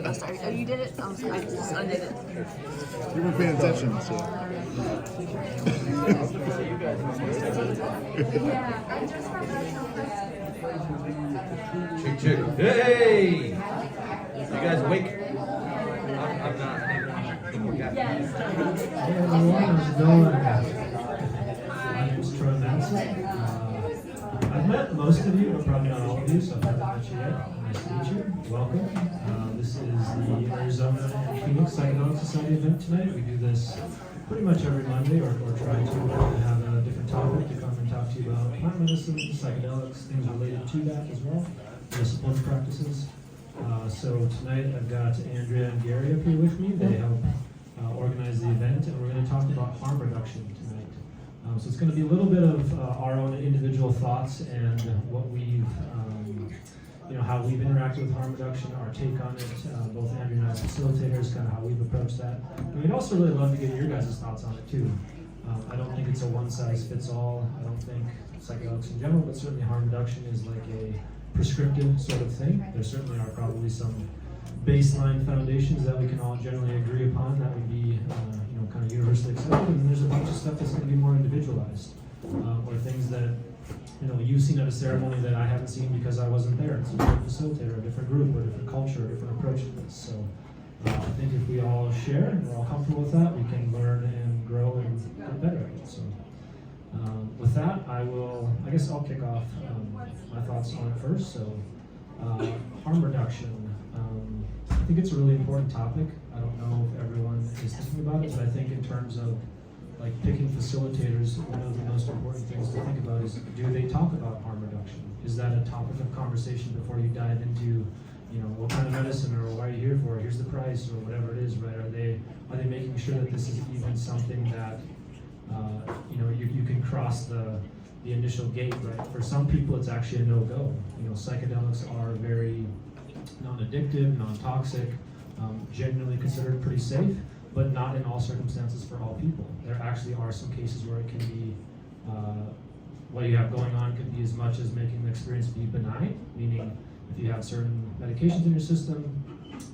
Oh, sorry. Oh, you did it? Oh, sorry. I just undid it. You weren't paying attention, so. Chick, chick. Hey! You guys awake? I'm not. Hey everyone, how's it going? My name is Madsen. I've met most of you, but probably not all of you, so if I haven't met you yet, nice to meet you. Welcome. This is the Arizona and Phoenix Psychedelic Society event tonight. We do this pretty much every Monday, or try to have a different topic to come and talk to you about plant medicine, psychedelics, things related to that as well, discipline practices. So tonight I've got Andrea and Gary up here with me. They help organize the event, and we're going to talk about harm reduction tonight. So it's going to be a little bit of our own individual thoughts and what we've, how we've interacted with harm reduction, our take on it, both Andrea and I as facilitators, kind of how we've approached that. And we'd also really love to get your guys' thoughts on it too. I don't think it's a one-size-fits-all. I don't think psychedelics in general, but certainly harm reduction is like a prescriptive sort of thing. There certainly are probably some baseline foundations that we can all generally agree upon that would be kind of universally accepted, and there's a bunch of stuff that's going to be more individualized, or things that you've seen at a ceremony that I haven't seen because I wasn't there. It's a different facilitator, a different group, or a different culture, a different approach to this. So I think if we all share and we're all comfortable with that, we can learn and grow and get better at it. So with that, I guess I'll kick off my thoughts on it first. So harm reduction. I think it's a really important topic. I don't know if everyone is thinking about it, but I think in terms of like picking facilitators, one of the most important things to think about is, do they talk about harm reduction? Is that a topic of conversation before you dive into, what kind of medicine, or why are you here for? Here's the price, or whatever it is, right? Are they making sure that this is even something that you can cross the initial gate, right? For some people, it's actually a no-go. Psychedelics are very non-addictive, non-toxic, generally considered pretty safe, but not in all circumstances for all people. There actually are some cases where it can be, what you have going on could be as much as making the experience be benign, meaning if you have certain medications in your system,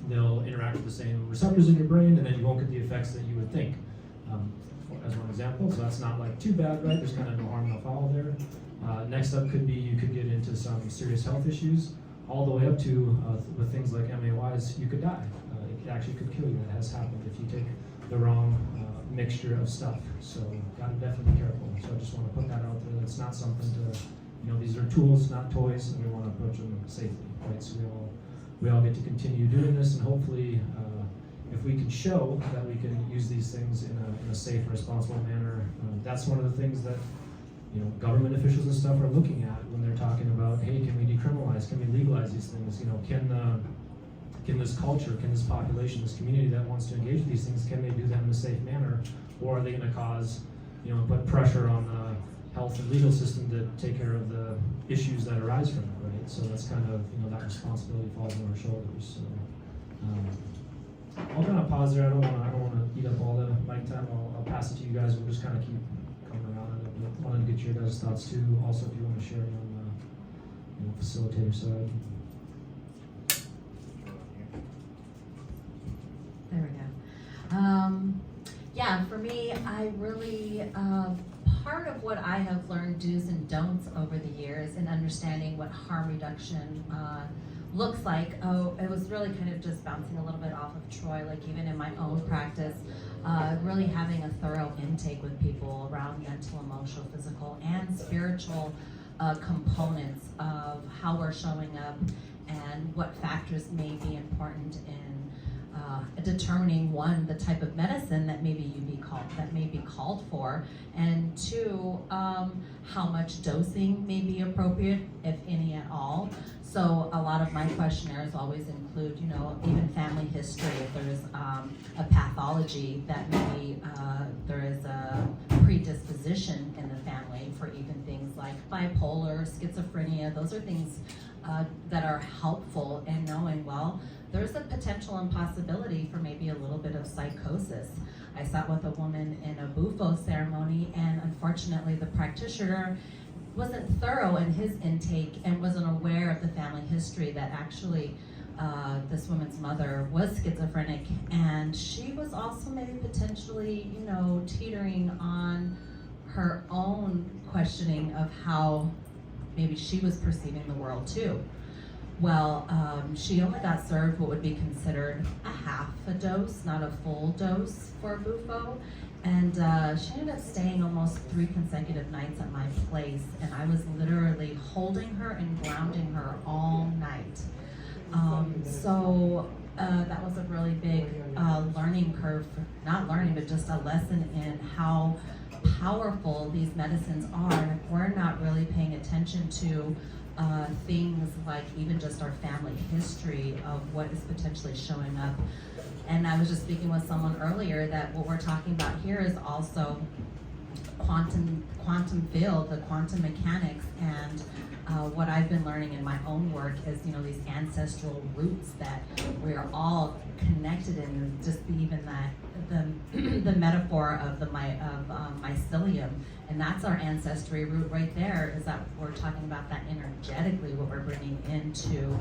they'll interact with the same receptors in your brain, and then you won't get the effects that you would think. As one example, so that's not like too bad, right? There's kind of no harm, no foul there. Next up could be you could get into some serious health issues, all the way up to with things like MAOIs, you could die. It actually could kill you. That has happened if you take the wrong mixture of stuff. So gotta definitely be careful. So I just want to put that out there. That's not something to, these are tools, not toys, and we want to approach them safely, right? So we all get to continue doing this, and hopefully, if we can show that we can use these things in a safe and responsible manner, that's one of the things that government officials and stuff are looking at when they're talking about, hey, can we decriminalize? Can we legalize these things? Can this culture, can this population, this community that wants to engage with these things, can they do that in a safe manner? Or are they going to cause, put pressure on the health and legal system to take care of the issues that arise from it, right? So that's kind of, that responsibility falls on our shoulders. So I'll kind of pause there. I don't want to eat up all the mic time. I'll pass it to you guys. We'll just kind of keep coming around it. But wanted to get your guys' thoughts too. Also, if you want to share on the facilitator side. There we go. Yeah, for me, I really, part of what I have learned do's and don'ts over the years in understanding what harm reduction looks like, it was really kind of just bouncing a little bit off of Troy, like even in my own practice, really having a thorough intake with people around mental, emotional, physical, and spiritual components of how we're showing up and what factors may be important in determining, one, the type of medicine that may be called for, and two, how much dosing may be appropriate, if any at all. So a lot of my questionnaires always include, even family history. If there's a pathology that maybe there is a predisposition in the family for even things like bipolar, schizophrenia. Those are things that are helpful in knowing, well, there's a potential and possibility for maybe a little bit of psychosis. I sat with a woman in a Bufo ceremony, and unfortunately the practitioner wasn't thorough in his intake and wasn't aware of the family history that actually this woman's mother was schizophrenic, and she was also maybe potentially, you know, teetering on her own questioning of how maybe she was perceiving the world too. Well, she only got served what would be considered a half a dose, not a full dose for Bufo. And she ended up staying almost 3 consecutive nights at my place, and I was literally holding her and grounding her all night. So that was a really big learning curve, not learning, but just a lesson in how powerful these medicines are. And if we're not really paying attention to things like even just our family history of what is potentially showing up. And I was just speaking with someone earlier that what we're talking about here is also quantum field, the quantum mechanics, and what I've been learning in my own work is, you know, these ancestral roots that we are all connected in. Just even that the metaphor of the mycelium, and that's our ancestry root right there. Is that we're talking about that energetically, what we're bringing into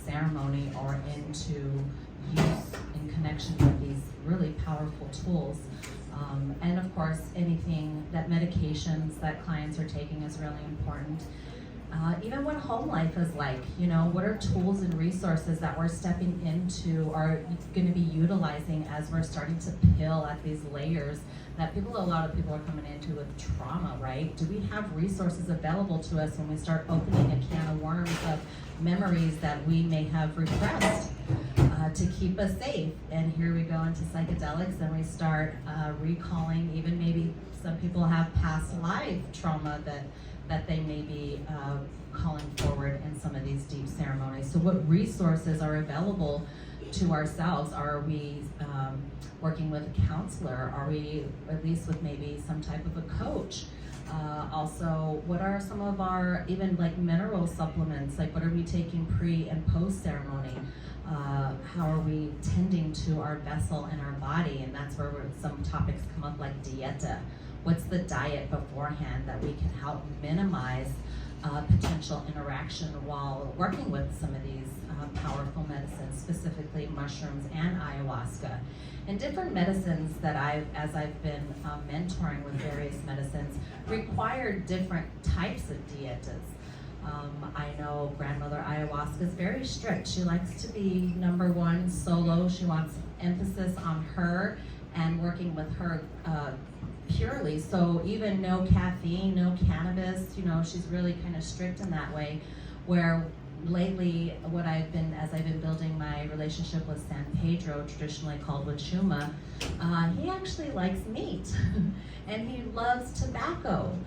ceremony or into use in connection with these really powerful tools. And of course, anything that medications that clients are taking is really important. Even what home life is like, you know, what are tools and resources that we're stepping into or going to be utilizing as we're starting to peel at these layers that a lot of people are coming into with trauma, right? Do we have resources available to us when we start opening a can of worms of memories that we may have repressed to keep us safe? And here we go into psychedelics and we start recalling, even maybe some people have past life trauma that they may be calling forward in some of these deep ceremonies. So what resources are available to ourselves? Are we working with a counselor? Are we at least with maybe some type of a coach? Also, what are some of our even like mineral supplements? Like what are we taking pre and post ceremony? How are we tending to our vessel and our body? And that's where some topics come up like dieta. What's the diet beforehand that we can help minimize potential interaction while working with some of these powerful medicines, specifically mushrooms and ayahuasca. And different medicines that as I've been mentoring with various medicines, require different types of dietas. I know grandmother ayahuasca is very strict. She likes to be number one solo. She wants emphasis on her and working with her purely. So even no caffeine, no cannabis, you know, she's really kind of strict in that way. Where lately, as I've been building my relationship with San Pedro, traditionally called Wachuma, he actually likes meat and he loves tobacco.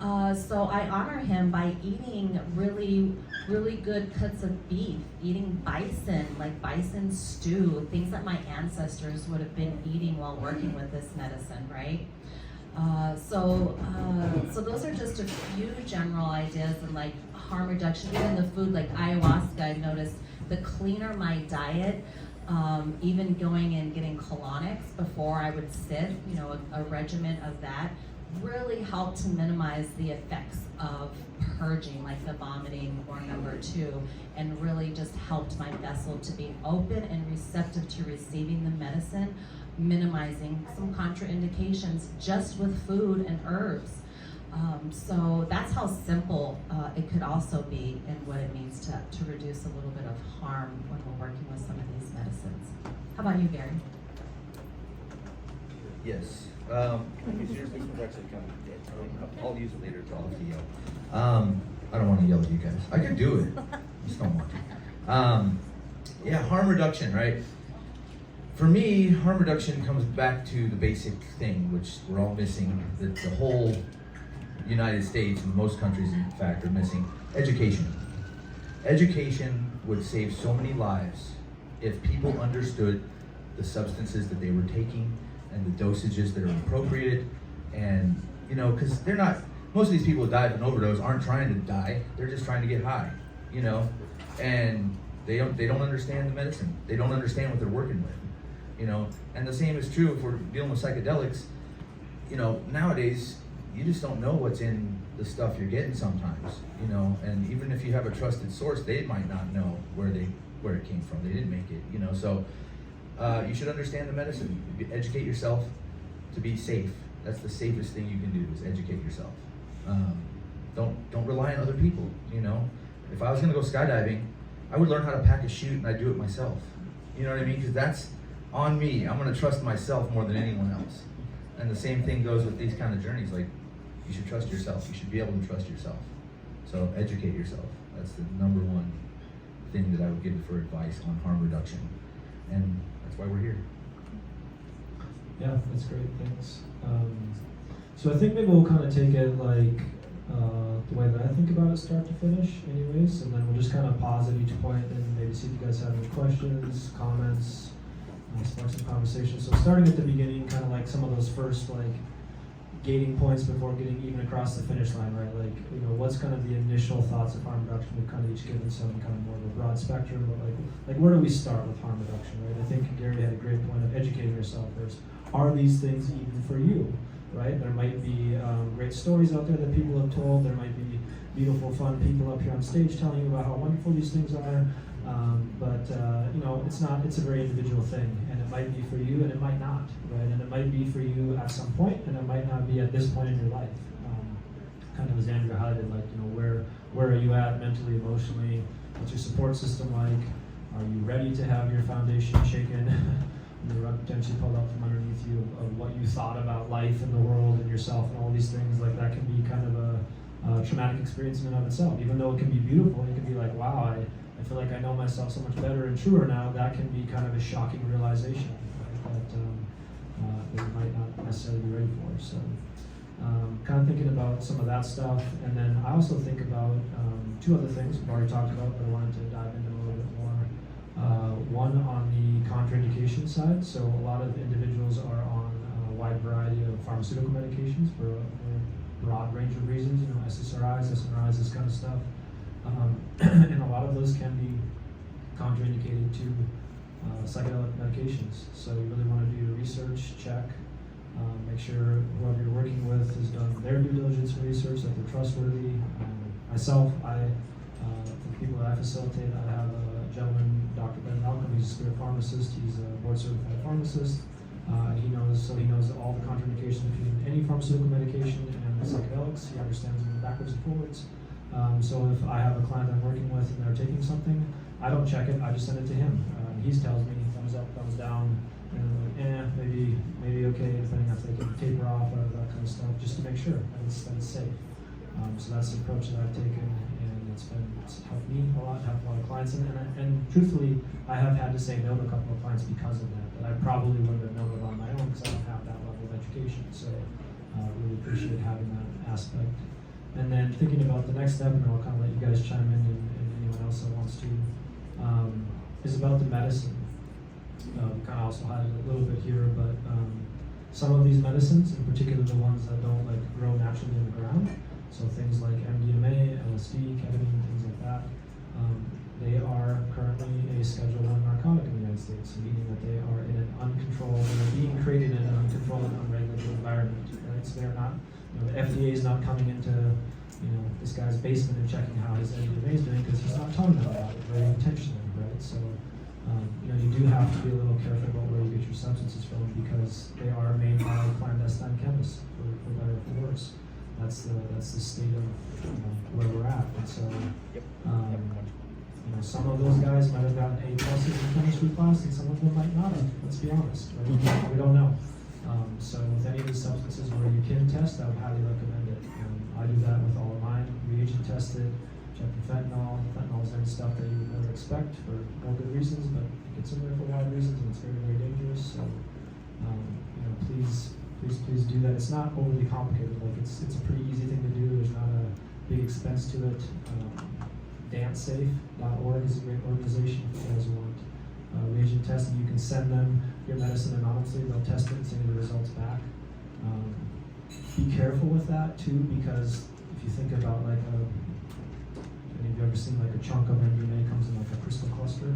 So I honor him by eating really, really good cuts of beef, eating bison, like bison stew, things that my ancestors would have been eating while working with this medicine, right? So those are just a few general ideas, and like harm reduction, even the food like ayahuasca, I've noticed the cleaner my diet, even going and getting colonics before I would sit, you know, a regimen of that really helped to minimize the effects of purging, like the vomiting or number 2, and really just helped my vessel to be open and receptive to receiving the medicine, minimizing some contraindications just with food and herbs. So that's how simple it could also be and what it means to reduce a little bit of harm when we're working with some of these medicines. How about you, Gary? Yes. I'll use it later to all of you yell. I don't want to yell at you guys. I could do it. I just don't want to. Yeah, harm reduction, right? For me, harm reduction comes back to the basic thing, which we're all missing. The whole United States, and most countries in fact, are missing education. Education would save so many lives if people understood the substances that they were taking and the dosages that are appropriate. And, you know, because they're not, most of these people who die of an overdose aren't trying to die, they're just trying to get high, you know? And they don't understand the medicine. They don't understand what they're working with, you know? And the same is true if we're dealing with psychedelics. You know, nowadays, you just don't know what's in the stuff you're getting sometimes, you know, and even if you have a trusted source, they might not know where it came from. They didn't make it, you know, so you should understand the medicine. Educate yourself to be safe. That's the safest thing you can do, is educate yourself. Don't rely on other people, you know. If I was gonna go skydiving, I would learn how to pack a chute and I'd do it myself. You know what I mean? Because that's on me. I'm gonna trust myself more than anyone else. And the same thing goes with these kind of journeys. Like, you should trust yourself. You should be able to trust yourself. So educate yourself. That's the number one thing that I would give for advice on harm reduction. And that's why we're here. Yeah, that's great, thanks. So I think maybe we'll kind of take it like the way that I think about it, start to finish anyways, and then we'll just kind of pause at each point and maybe see if you guys have any questions, comments, spark some conversation. So starting at the beginning, kind of like some of those first like gating points before getting even across the finish line, right? Like, you know, what's kind of the initial thoughts of harm reduction? We've kind of each given some kind of more of a broad spectrum, but like where do we start with harm reduction, right? I think Gary had a great point of educating yourself first. Are these things even for you, right? There might be great stories out there that people have told. There might be beautiful, fun people up here on stage telling you about how wonderful these things are. But you know, it's a very individual thing, and it might be for you and it might not, right? And it might be for you at some point and it might not be at this point in your life. Kind of as Andrea highlighted, like, you know, where are you at mentally, emotionally? What's your support system like? Are you ready to have your foundation shaken? And the rug potentially pulled out from underneath you of what you thought about life and the world and yourself and all these things. Like, that can be kind of a traumatic experience in and of itself. Even though it can be beautiful, it can be like, wow, I feel like I know myself so much better and truer now. That can be kind of a shocking realization, right, that you might not necessarily be ready for. So kind of thinking about some of that stuff. And then I also think about two other things we've already talked about, but I wanted to dive into a little bit more. One on the contraindication side. So a lot of individuals are on a wide variety of pharmaceutical medications for a broad range of reasons, you know, SSRIs, SNRIs, this kind of stuff. And a lot of those can be contraindicated to psychedelic medications. So you really want to do your research, check, make sure whoever you're working with has done their due diligence and research, that they're trustworthy. Myself, for people that I facilitate, I have a gentleman, Dr. Ben Malcolm. He's a spirit pharmacist. He's a board certified pharmacist. He knows all the contraindications between any pharmaceutical medication and psychedelics. He understands them backwards and forwards. So if I have a client I'm working with and they're taking something, I don't check it, I just send it to him. He tells me thumbs up, thumbs down, and I'm like, maybe okay, depending on if they can taper off or that kind of stuff, just to make sure that it's safe. So that's the approach that I've taken, and it's helped me a lot, helped a lot of clients, and truthfully, I have had to say no to a couple of clients because of that I probably wouldn't have known it on my own because I don't have that level of education. So really appreciate having that aspect. And then thinking about the next step, and I'll kind of let you guys chime in and anyone else that wants to, is about the medicine. We kind of also highlighted a little bit here, but some of these medicines, in particular the ones that don't like grow naturally in the ground, so things like MDMA, LSD, ketamine, things like that, they are currently a Schedule I narcotic in the United States, meaning that they are in an uncontrolled, they're being created in an uncontrolled and unregulated environment, right? So they're not, you know, the FDA is not coming into, you know, this guy's basement and checking how his MDMA is doing because he's not telling them about it very intentionally, right? So, you know, you do have to be a little careful about where you get your substances from because they are made by clandestine chemists, for better or for worse. That's the state of, you know, where we're at. And so, you know, some of those guys might have gotten A+ in chemistry class, and some of them might not have. Let's be honest, right? We don't know. So with any of these substances where you can test, I would highly recommend it. I do that with all of mine. Reagent tested, check for fentanyl. Fentanyl is any stuff that you would never expect for no good reasons, but it gets in there for a lot of reasons, and it's very, very dangerous. So, you know, please do that. It's not overly complicated. Like it's a pretty easy thing to do. There's not a big expense to it. Dancesafe.org is a great organization if you guys want reagent testing. You can send them your medicine anonymously. They'll test it and send you the results back. Be careful with that too, because if you think about like have you ever seen like a chunk of MDMA comes in like a crystal cluster,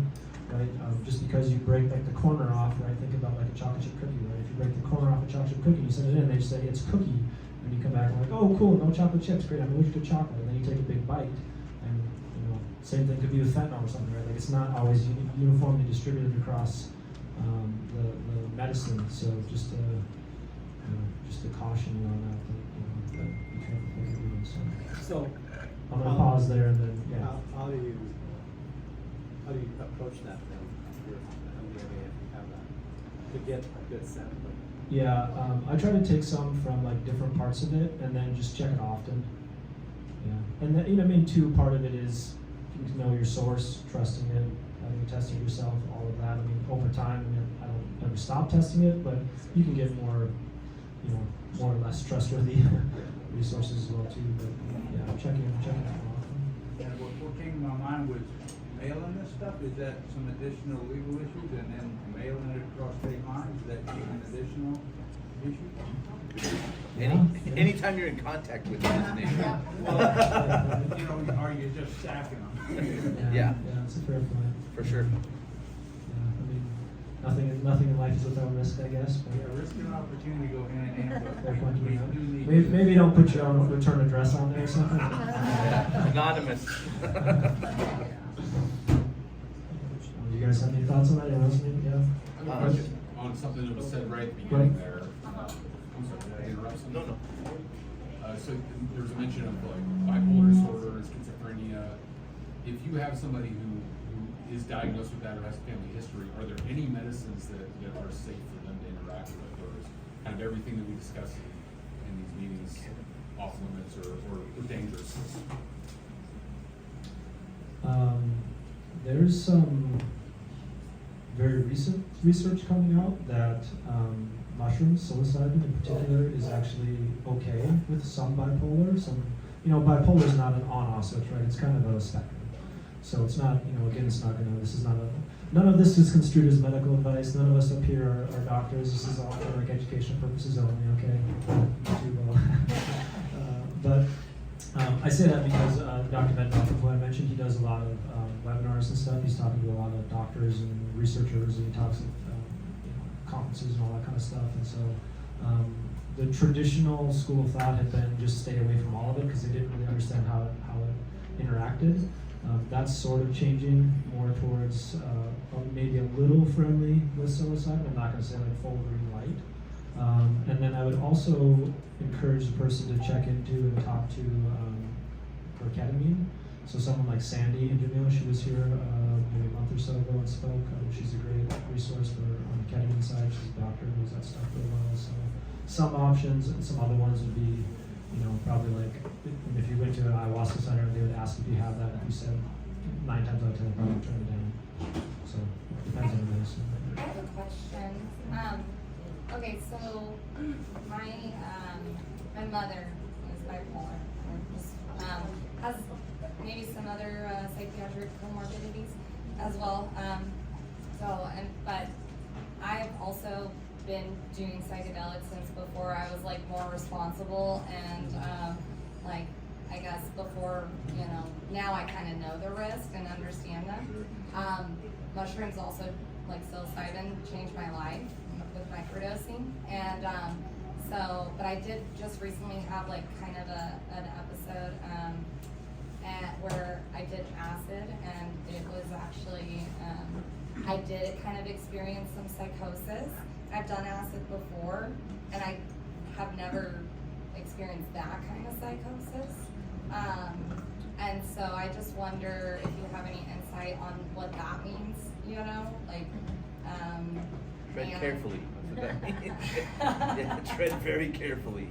right? Just because you break like the corner off, right? Think about like a chocolate chip cookie, right? If you break the corner off a chocolate chip cookie, you send it in, they say it's cookie, and you come back and like, oh cool, no chocolate chips, great, I'm allergic to chocolate, and then you take a big bite, and same thing could be with fentanyl or something, right? Like it's not always uniformly distributed across the medicine, so just to caution you on that, that be careful what you're doing. So I'm gonna pause there and then How do you approach that then? If you have that to get a good sense. Yeah, I try to take some from like different parts of it and then just check it often. Yeah, and then, too, part of it is you know your source, trusting it, testing yourself, all of that. Over time, I don't ever stop testing it, but you can get more or less trustworthy resources as well too. But yeah, checking it more often. And what came to my mind was mailing this stuff. Is that some additional legal issues, and then mailing it across state lines? Is that an additional issue? Anytime you're in contact with them is an issue. Well, are you just stacking them? Yeah. Yeah, it's a fair point. For sure. Nothing in life is without risk, I guess. But Yeah, risk and opportunity go hand in hand, fair point to but we make. do need. Maybe don't put your own return address on there or something. Anonymous. You guys have any thoughts on that? Anyone else? I have a question on something that was said right at the beginning there. I'm sorry, did I interrupt? No. So there was a mention of like bipolar disorder and schizophrenia. If you have somebody who is diagnosed with that or has a family history, are there any medicines that are safe for them to interact with, or is kind of everything that we discuss in these meetings off limits or dangerous? There's some very recent research coming out that mushrooms, psilocybin in particular, is actually okay with some bipolar. Bipolar is not an on-off switch, right? It's kind of a spectrum. So it's not, again, none of this is construed as medical advice. None of us up here are doctors. This is all for like educational purposes only, okay? But I say that because Dr. Bendoff, who I mentioned, he does a lot of webinars and stuff. He's talking to a lot of doctors and researchers, and he talks at conferences and all that kind of stuff. And so the traditional school of thought had been just stay away from all of it because they didn't really understand how it interacted. That's sort of changing more towards maybe a little friendly with psilocybin. I'm not going to say like full green light. And then I would also encourage the person to check into and talk to for ketamine. So someone like Sandy in Jamil, she was here maybe a month or so ago and spoke. She's a great resource on the ketamine side. She's a doctor, knows that stuff really well. So some options, and some other ones would be, probably like if you went to an ayahuasca center, they would ask if you have that. If you said 9 times out of 10, probably turn it down. So it depends on the medicine. I have a question. Okay, so my mother is bipolar. Has maybe some other psychiatric comorbidities as well. But I've also been doing psychedelics since before I was like more responsible and I guess before, now I kind of know the risk and understand them. Mushrooms also, like psilocybin, changed my life with microdosing. And but I did just recently have like kind of an episode where I did acid, and it was actually, I did kind of experience some psychosis. I've done acid before, and I have never experienced that kind of psychosis. And so I just wonder if you have any insight on what that means, Tread carefully. That's what that means. Yeah, tread very carefully.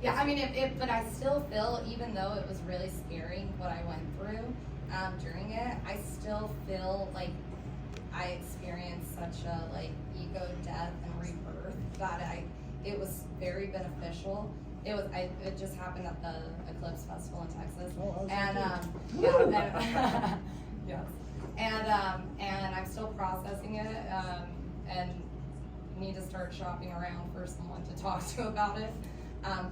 But I still feel, even though it was really scary what I went through during it, I still feel like I experienced such a ego death and rebirth that it was very beneficial. It just happened at the Eclipse Festival in Texas, yes, and I'm still processing it, and need to start shopping around for someone to talk to about it.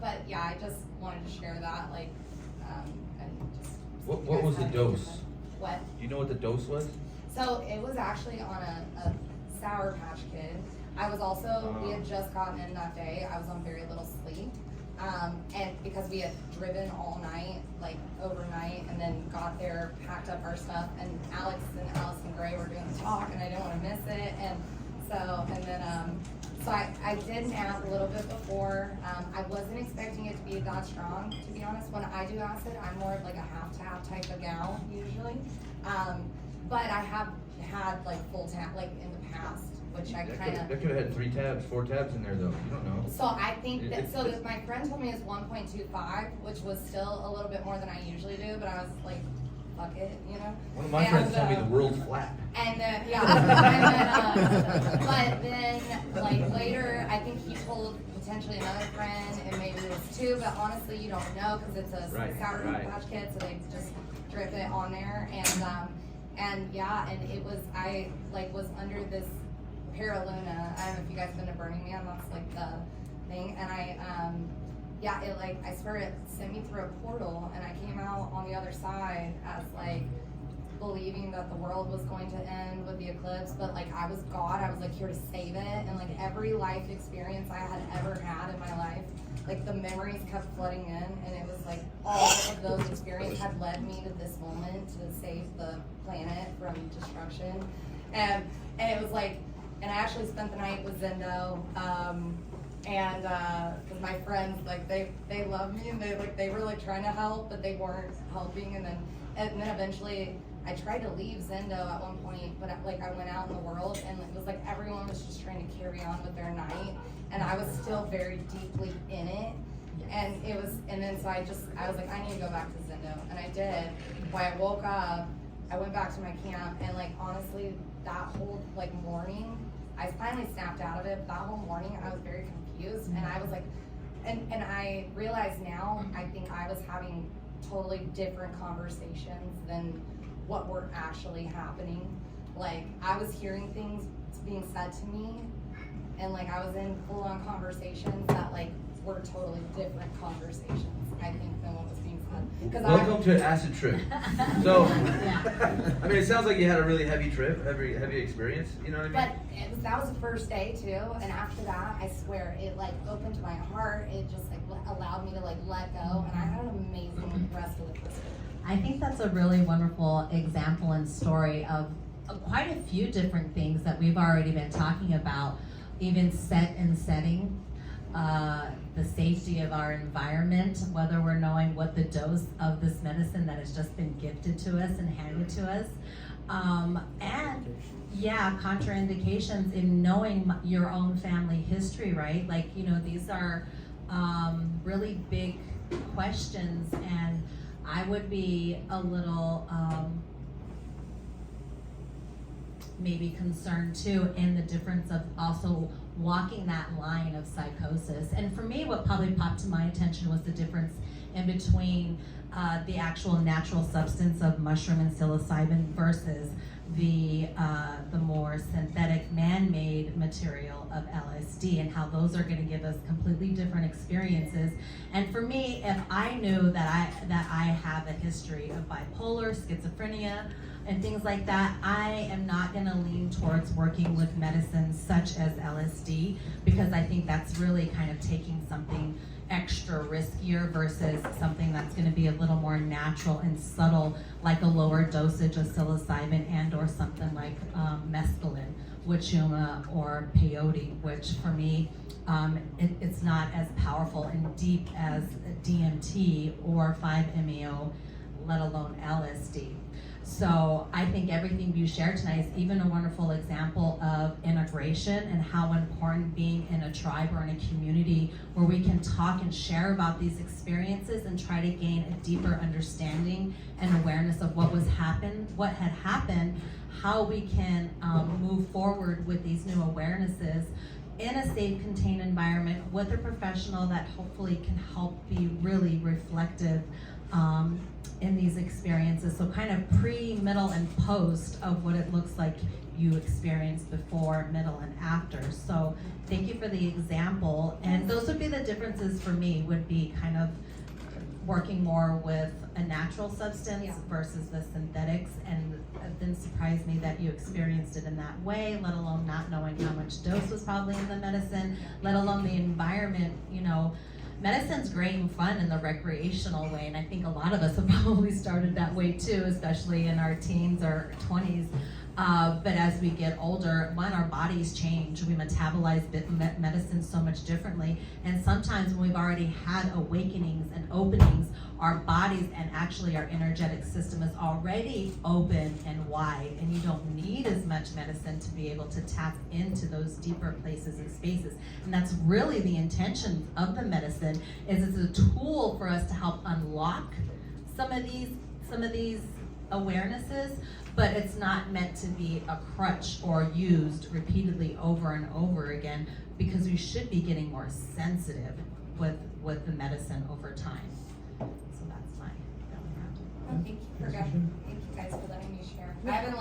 But yeah, I just wanted to share that, and just. What was the dose? What? Do you know what the dose was? So it was actually on a Sour Patch Kid. I was also, we had just gotten in that day. I was on very little sleep. And because we had driven all night, like overnight, and then got there, packed up our stuff, and Alex and Allison Gray were doing the talk, and I didn't want to miss it, and so, and then, so I did nap a little bit before. I wasn't expecting it to be that strong, to be honest. When I do acid, I'm more of like a half-tap type of gal, usually. But I have had like full tap, like in the past, which I kind of. That could have had 3 tabs, 4 tabs in there though. You don't know. So I think that, so that my friend told me it's 1.25, which was still a little bit more than I usually do, but I was like, fuck it, you know? One of my friends told me the world's flat. And then, yeah, and then, but then, like, later, I think he told potentially another friend, and maybe it was 2, but honestly, you don't know, because it's a Sour Cream Patch Kid, so they just drip it on there, and yeah, and it was, I, like, was under this Paraluna. I don't know if you guys have been to Burning Man, that's like the thing, and yeah, it like, I swear it sent me through a portal, and I came out on the other side as like believing that the world was going to end with the eclipse, but like I was God, I was like here to save it, and like every life experience I had ever had in my life, like the memories kept flooding in, and it was like all of those experiences had led me to this moment to save the planet from destruction, and it was like, and I actually spent the night with Zendo, and because my friends, like they love me, and they were like trying to help, but they weren't helping, and then eventually I tried to leave Zendo at one point, but like I went out in the world, and it was like everyone was just trying to carry on with their night, and I was still very deeply in it, and it was, and then so I was like, I need to go back to Zendo, and I did. When I woke up, I went back to my camp, and like honestly, that whole like morning, I finally snapped out of it, but that whole morning I was very confused, and I was like, and I realize now, I think I was having totally different conversations than what were actually happening. Like, I was hearing things being said to me, and like I was in full-on conversations that like were totally different conversations, I think, than what was being said. Welcome to an acid trip. So, I mean, it sounds like you had a really heavy trip, heavy experience. You know what I mean? But that was the first day too, and after that, I swear, it like opened my heart. It just like allowed me to like let go, and I had an amazing rest of the trip. I think that's a really wonderful example and story of quite a few different things that we've already been talking about, even set and setting. The safety of our environment, whether we're knowing what the dose of this medicine that has just been gifted to us and handed to us, and yeah, contraindications in knowing your own family history, right? Like, you know, these are really big questions, and I would be a little maybe concerned too in the difference of also walking that line of psychosis. And for me, what probably popped to my attention was the difference in between the actual natural substance of mushroom and psilocybin versus the more synthetic man-made material of LSD, and how those are going to give us completely different experiences. And for me, if I knew that I have a history of bipolar, schizophrenia, and things like that, I am not going to lean towards working with medicines such as LSD, because I think that's really kind of taking something extra riskier versus something that's going to be a little more natural and subtle, like a lower dosage of psilocybin and or something like mescaline, wachuma, or peyote, which for me, it's not as powerful and deep as DMT or 5-MeO, let alone LSD. So I think everything you shared tonight is even a wonderful example of integration and how important being in a tribe or in a community where we can talk and share about these experiences and try to gain a deeper understanding and awareness of what had happened, how we can move forward with these new awarenesses in a safe, contained environment with a professional that hopefully can help be really reflective in these experiences. So kind of pre, middle, and post of what it looks like you experienced before, middle, and after. So thank you for the example. And those would be the differences for me, would be kind of working more with a natural substance versus the synthetics. And it didn't surprise me that you experienced it in that way, let alone not knowing how much dose was probably in the medicine, let alone the environment, you know. medicine's great and fun in the recreational way, and I think a lot of us have probably started that way too, especially in our teens or 20s. But as we get older, our bodies change. We metabolize medicine so much differently. And sometimes when we've already had awakenings and openings, our bodies and actually our energetic system is already open and wide. And you don't need as much medicine to be able to tap into those deeper places and spaces. And that's really the intention of the medicine, is it's a tool for us to help unlock some of these awarenesses, but it's not meant to be a crutch or used repeatedly over and over again, because we should be getting more sensitive with the medicine over time. So that's my Thank you guys for letting me share. I haven't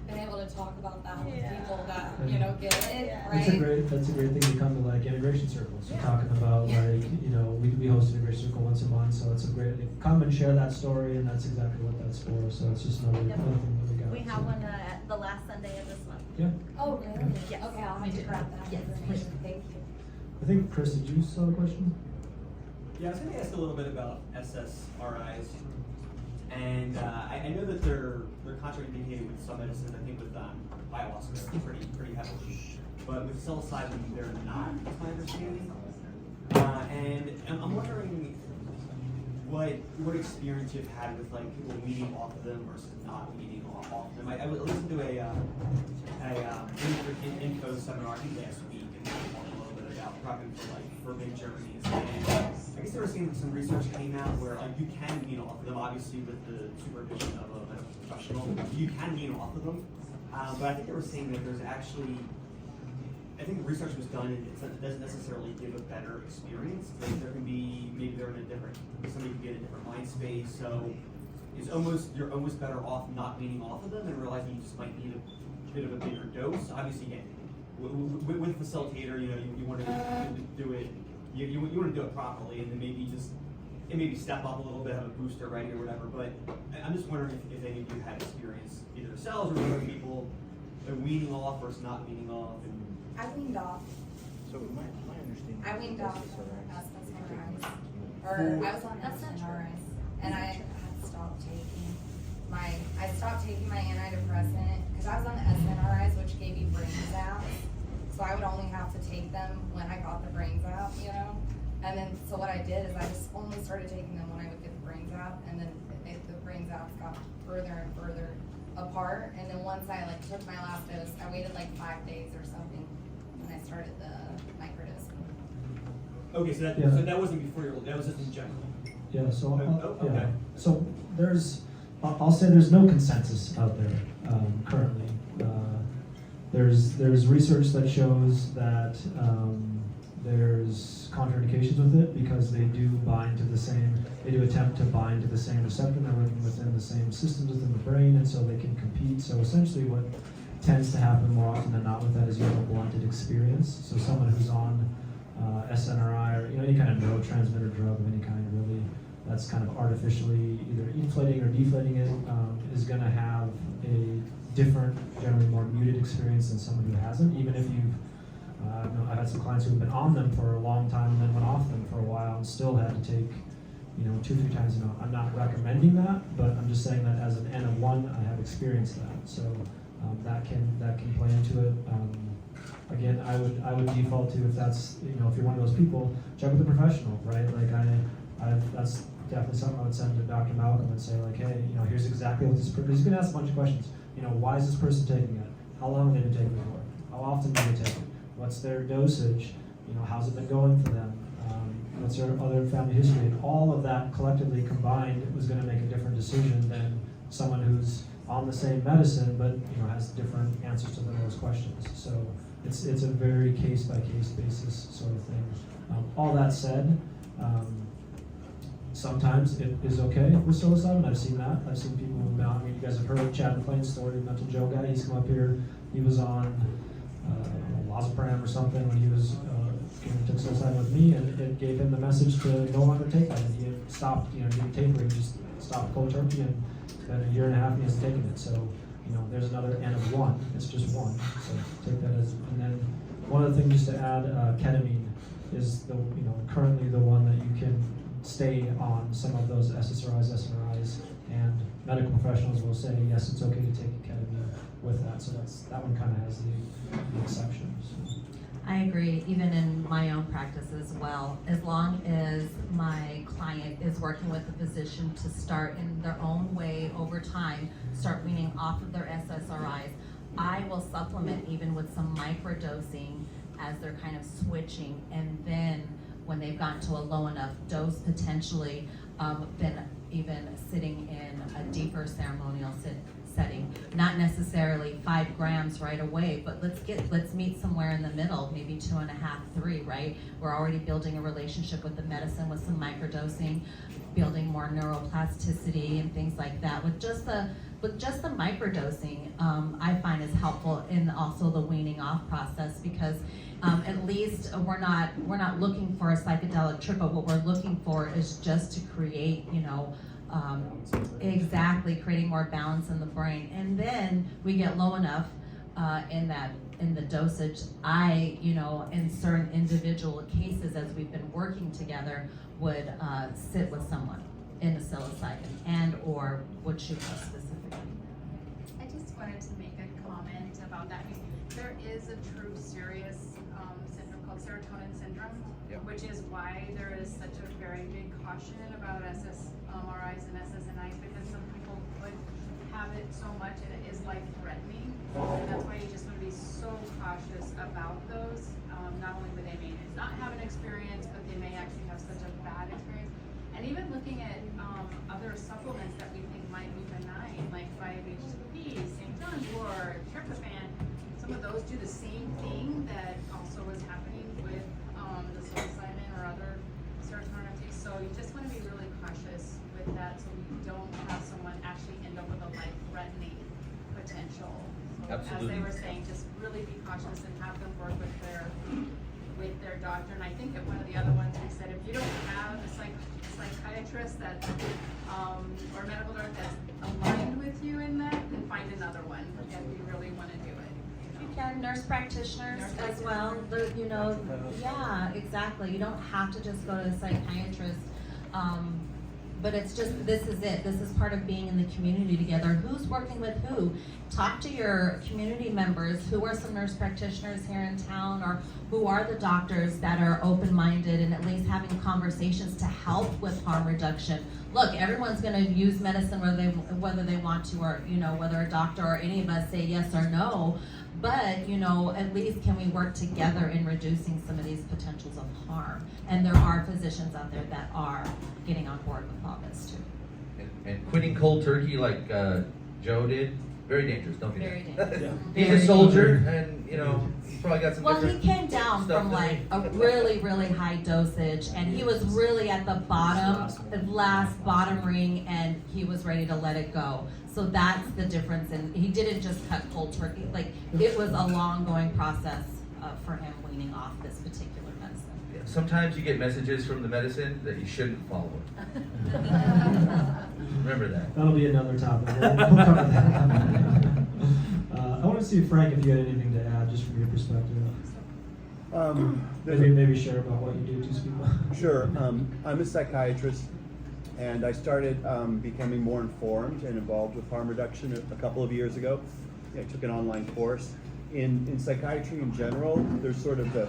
been able to talk about that with people that get it, right? That's a great thing to come to integration circles. We're talking about we host an integration circle once a month, so it's a great come and share that story, and that's exactly what that's for. So it's just another thing that we got. We have one at the last Sunday of this month. Yeah. Oh, really? Yes. Okay, I'll have to grab that Yes, information. Thank you. I think Chris, did you still have a question? Yeah, I was going to ask a little bit about SSRIs, and I know that they're contraindicated with some medicines. I think with ayahuasca, they're pretty heavily, but with psilocybin, they're not. That's my understanding. And I'm wondering what experience you've had with people weaning off of them versus not weaning off of them. I listened to a info seminar I think last week, and they were talking a little bit about prepping for big journeys. And I guess they were seeing some research came out where you can wean off of them, obviously with the supervision of a medical professional. You can wean off of them, but I think they were saying that there's actually, I think research was done and it doesn't necessarily give a better experience. There can be, maybe they're in a different, somebody can get a different mind space, so you're almost better off not weaning off of them and realizing you just might need a bit of a bigger dose. Obviously, again, with facilitator, you want to do it, you want to do it properly, and then maybe step up a little bit, have a booster ready or whatever. But I'm just wondering if any of you had experience, either yourselves or other people, weaning off versus not weaning off. I weaned off. So my understanding. I weaned off SSRIs. Or I was on SSRIs, and I had stopped taking my antidepressant because I was on the SNRIs, which gave you brain zaps. So I would only have to take them when I got the brain zap, And then, so what I did is I just only started taking them when I would get the brain zap, and then the brain zaps got further and further apart. And then once I took my last dose, I waited 5 days or something when I started the microdose. Okay, so that wasn't before that was just in general. Yeah. So okay. yeah. So I'll say there's no consensus out there currently. There's research that shows that there's contraindications with it because they do attempt to bind to the same receptor. They're working within the same systems within the brain, and so they can compete. So essentially what tends to happen more often than not with that is you have a blunted experience. So someone who's on SNRI or any kind of neurotransmitter drug of any kind, really, that's kind of artificially either inflating or deflating it, is going to have a different, generally more muted experience than someone who hasn't. Even if you've, I've had some clients who've been on them for a long time and then went off them for a while and still had to take 2-3 times. I'm not recommending that, but I'm just saying that as an N of 1, I have experienced that. So that can play into it. Again, I would default to, if that's, if you're one of those people, check with a professional, right? That's definitely something I would send to Dr. Malcolm and say, hey, here's exactly what this person, he's gonna ask a bunch of questions. Why is this person taking it? How long have they been taking it for? How often do they take it? What's their dosage? How's it been going for them? What's their other family history? And all of that collectively combined was gonna make a different decision than someone who's on the same medicine, but has different answers to those questions. So it's a very case-by-case basis sort of thing. All that said, sometimes it is okay with psilocybin. I've seen that. I've seen people who've been on. You guys have heard Chad McLean's story, the Mental Joe guy. He's come up here. He was on Lorazepam or something when he was took psilocybin with me, and it gave him the message to no longer take that. And he had stopped, doing tapering, just stopped cold turkey, and it's been a year and a half and he hasn't taken it. So, there's another N of 1. It's just one. So take that as, and then one other thing just to add, ketamine. is currently the one that you can stay on some of those SSRIs, SNRIs, and medical professionals will say, yes, it's okay to take ketamine with that. So that one kind of has the exception. So. I agree, even in my own practice as well. As long as my client is working with the physician to start in their own way over time, start weaning off of their SSRIs, I will supplement even with some microdosing as they're kind of switching, and then when they've gotten to a low enough dose, potentially, then even sitting in a deeper ceremonial setting, not necessarily 5 grams right away, but let's meet somewhere in the middle, maybe 2.5, 3, right? We're already building a relationship with the medicine with some microdosing, building more neuroplasticity and things like that. With just the microdosing, I find is helpful in also the weaning off process, because at least we're not looking for a psychedelic trip, but what we're looking for is just to create, exactly, creating more balance in the brain. And then we get low enough in the dosage. In certain individual cases, as we've been working together, would sit with someone in a psilocybin and or would shoot us specifically. I just wanted to make a comment about that. There is a true serious syndrome called serotonin syndrome, which is why there is such a very big caution about SSRIs and SSNIs, because some people would have it so much and it is life-threatening, and that's why you just want to be so cautious about those. Not only would they may not have an experience, but they may actually have such a bad experience. And even looking at other supplements that we think might be benign, like 5-HTP, St. John's wort, tryptophan, some of those do the same thing that also is happening with the psilocybin or other serotonin uptake. So you just want to be really cautious with that, so we don't have someone actually end up with a life-threatening potential. So Absolutely. as they were saying, just really be cautious and have them work with their doctor. And I think at one of the other ones we said, if you don't have a psychiatrist that or medical doctor that's aligned with you in that, then find another one if you really want to do it. You can, nurse practitioners as well. Yeah, exactly. You don't have to just go to a psychiatrist. But it's just, this is it. This is part of being in the community together. Who's working with who? Talk to your community members. Who are some nurse practitioners here in town, or who are the doctors that are open-minded and at least having conversations to help with harm reduction. Look, everyone's going to use medicine whether they want to, or whether a doctor or any of us say yes or no. But at least can we work together in reducing some of these potentials of harm? And there are physicians out there that are getting on board with all this too. And quitting cold turkey like Joe did, very dangerous. Don't do that. Very dangerous. He's a soldier, and he's probably got some. Well, he came down stuff from than like me. a really, really high dosage, and he was really at the bottom, the last bottom ring, and he was ready to let it go. So that's the difference, and he didn't just cut cold turkey. Like, it was a long going process for him weaning off this particular medicine. Yeah, sometimes you get messages from the medicine that you shouldn't follow. Remember that. That'll be another topic. We'll cover that. I want to see, Frank, if you had anything to add, just from your perspective. Maybe share about what you do to speak about. Sure. I'm a psychiatrist, and I started becoming more informed and involved with harm reduction a couple of years ago. I took an online course. In psychiatry in general, there's sort of the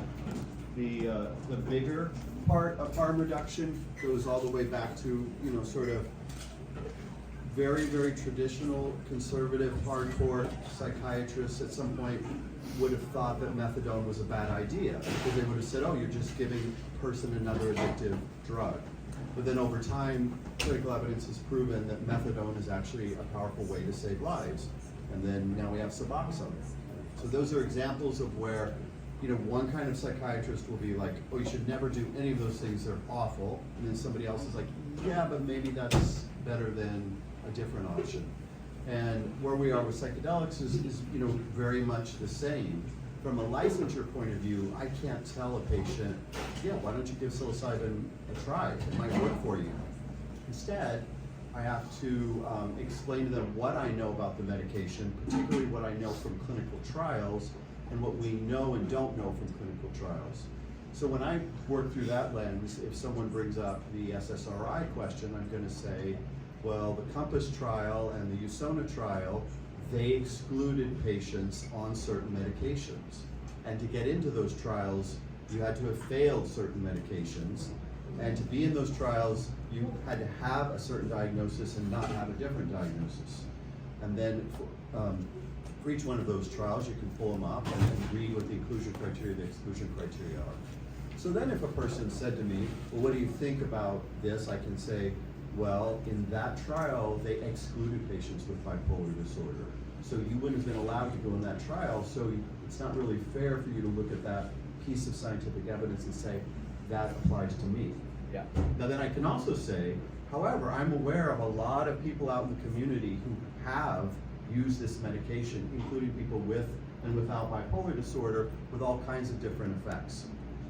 bigger part of harm reduction goes all the way back to sort of very, very traditional, conservative, hardcore psychiatrists at some point would have thought that methadone was a bad idea, because they would have said, oh, you're just giving a person another addictive drug. But then over time, clinical evidence has proven that methadone is actually a powerful way to save lives. And then now we have Suboxone. So those are examples of where, one kind of psychiatrist will be like, oh, you should never do any of those things, they're awful. And then somebody else is like, yeah, but maybe that's better than a different option. And where we are with psychedelics is very much the same. From a licensure point of view, I can't tell a patient, yeah, why don't you give psilocybin a try? It might work for you. Instead, I have to explain to them what I know about the medication, particularly what I know from clinical trials and what we know and don't know from clinical trials. So when I work through that lens, if someone brings up the SSRI question, I'm gonna say, well, the COMPASS trial and the USONA trial, they excluded patients on certain medications. And to get into those trials, you had to have failed certain medications. And to be in those trials, you had to have a certain diagnosis and not have a different diagnosis. And then for each one of those trials, you can pull them up and read what the inclusion criteria, the exclusion criteria are. So then if a person said to me, well, what do you think about this? I can say, well, in that trial, they excluded patients with bipolar disorder. So you wouldn't have been allowed to go in that trial, so it's not really fair for you to look at that piece of scientific evidence and say, that applies to me. Yeah. Now then I can also say, however, I'm aware of a lot of people out in the community who have used this medication, including people with and without bipolar disorder, with all kinds of different effects.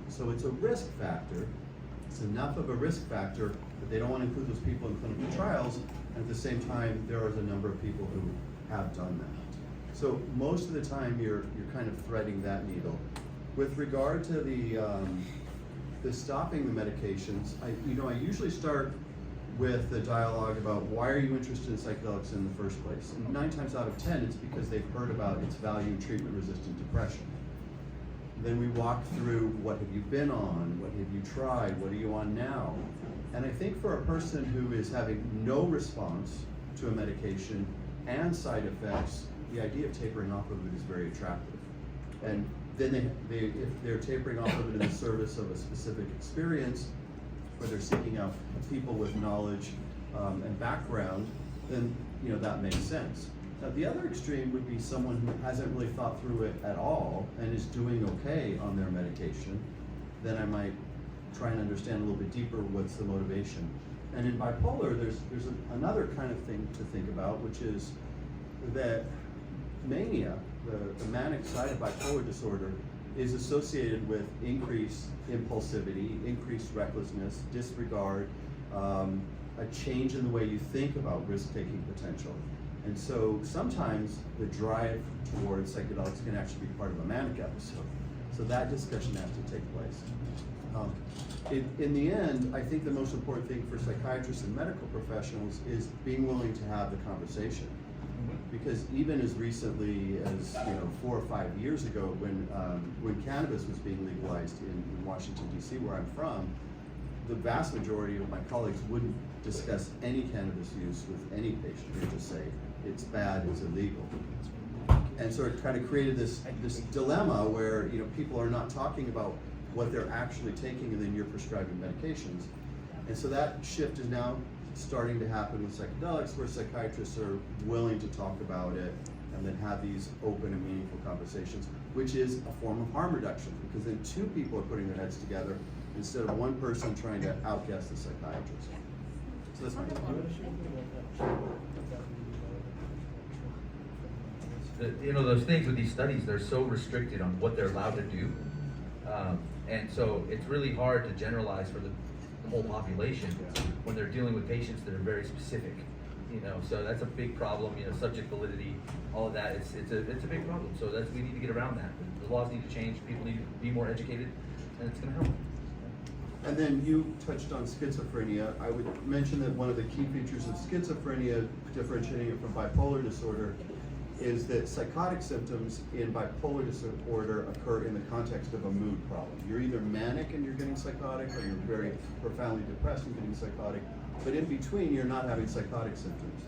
So it's a risk factor. It's enough of a risk factor that they don't want to include those people in clinical trials, and at the same time, there is a number of people who have done that. So most of the time, you're kind of threading that needle. With regard to the stopping the medications, I usually start with the dialogue about why are you interested in psychedelics in the first place? And 9 times out of 10, it's because they've heard about its value in treatment-resistant depression. Then we walk through, what have you been on? What have you tried? What are you on now? And I think for a person who is having no response to a medication and side effects, the idea of tapering off of it is very attractive. And then if they're tapering off of it in the service of a specific experience, where they're seeking out people with knowledge and background, then that makes sense. Now the other extreme would be someone who hasn't really thought through it at all and is doing okay on their medication. Then I might try and understand a little bit deeper what's the motivation. And in bipolar, there's another kind of thing to think about, which is that mania, the manic side of bipolar disorder, is associated with increased impulsivity, increased recklessness, disregard, a change in the way you think about risk-taking potential. And so sometimes the drive towards psychedelics can actually be part of a manic episode. So that discussion has to take place. In the end, I think the most important thing for psychiatrists and medical professionals is being willing to have the conversation. Because even as recently as 4 or 5 years ago, when cannabis was being legalized in Washington, D.C., where I'm from, the vast majority of my colleagues wouldn't discuss any cannabis use with any patient. They'd just say, it's bad, it's illegal. And so it kind of created this dilemma where people are not talking about what they're actually taking, and then you're prescribing medications. And so that shift is now starting to happen with psychedelics, where psychiatrists are willing to talk about it and then have these open and meaningful conversations, which is a form of harm reduction, because then 2 people are putting their heads together instead of 1 person trying to outguess the psychiatrist. So that's my those things with these studies, they're so restricted on what they're allowed to do. And so it's really hard to generalize for the whole population when they're dealing with patients that are very specific. So that's a big problem. Subject validity, all of that. It's a big problem. So we need to get around that. The laws need to change. People need to be more educated, and it's going to help. And then you touched on schizophrenia. I would mention that one of the key features of schizophrenia, differentiating it from bipolar disorder, is that psychotic symptoms in bipolar disorder occur in the context of a mood problem. You're either manic and you're getting psychotic, or you're very profoundly depressed and getting psychotic, but in between you're not having psychotic symptoms.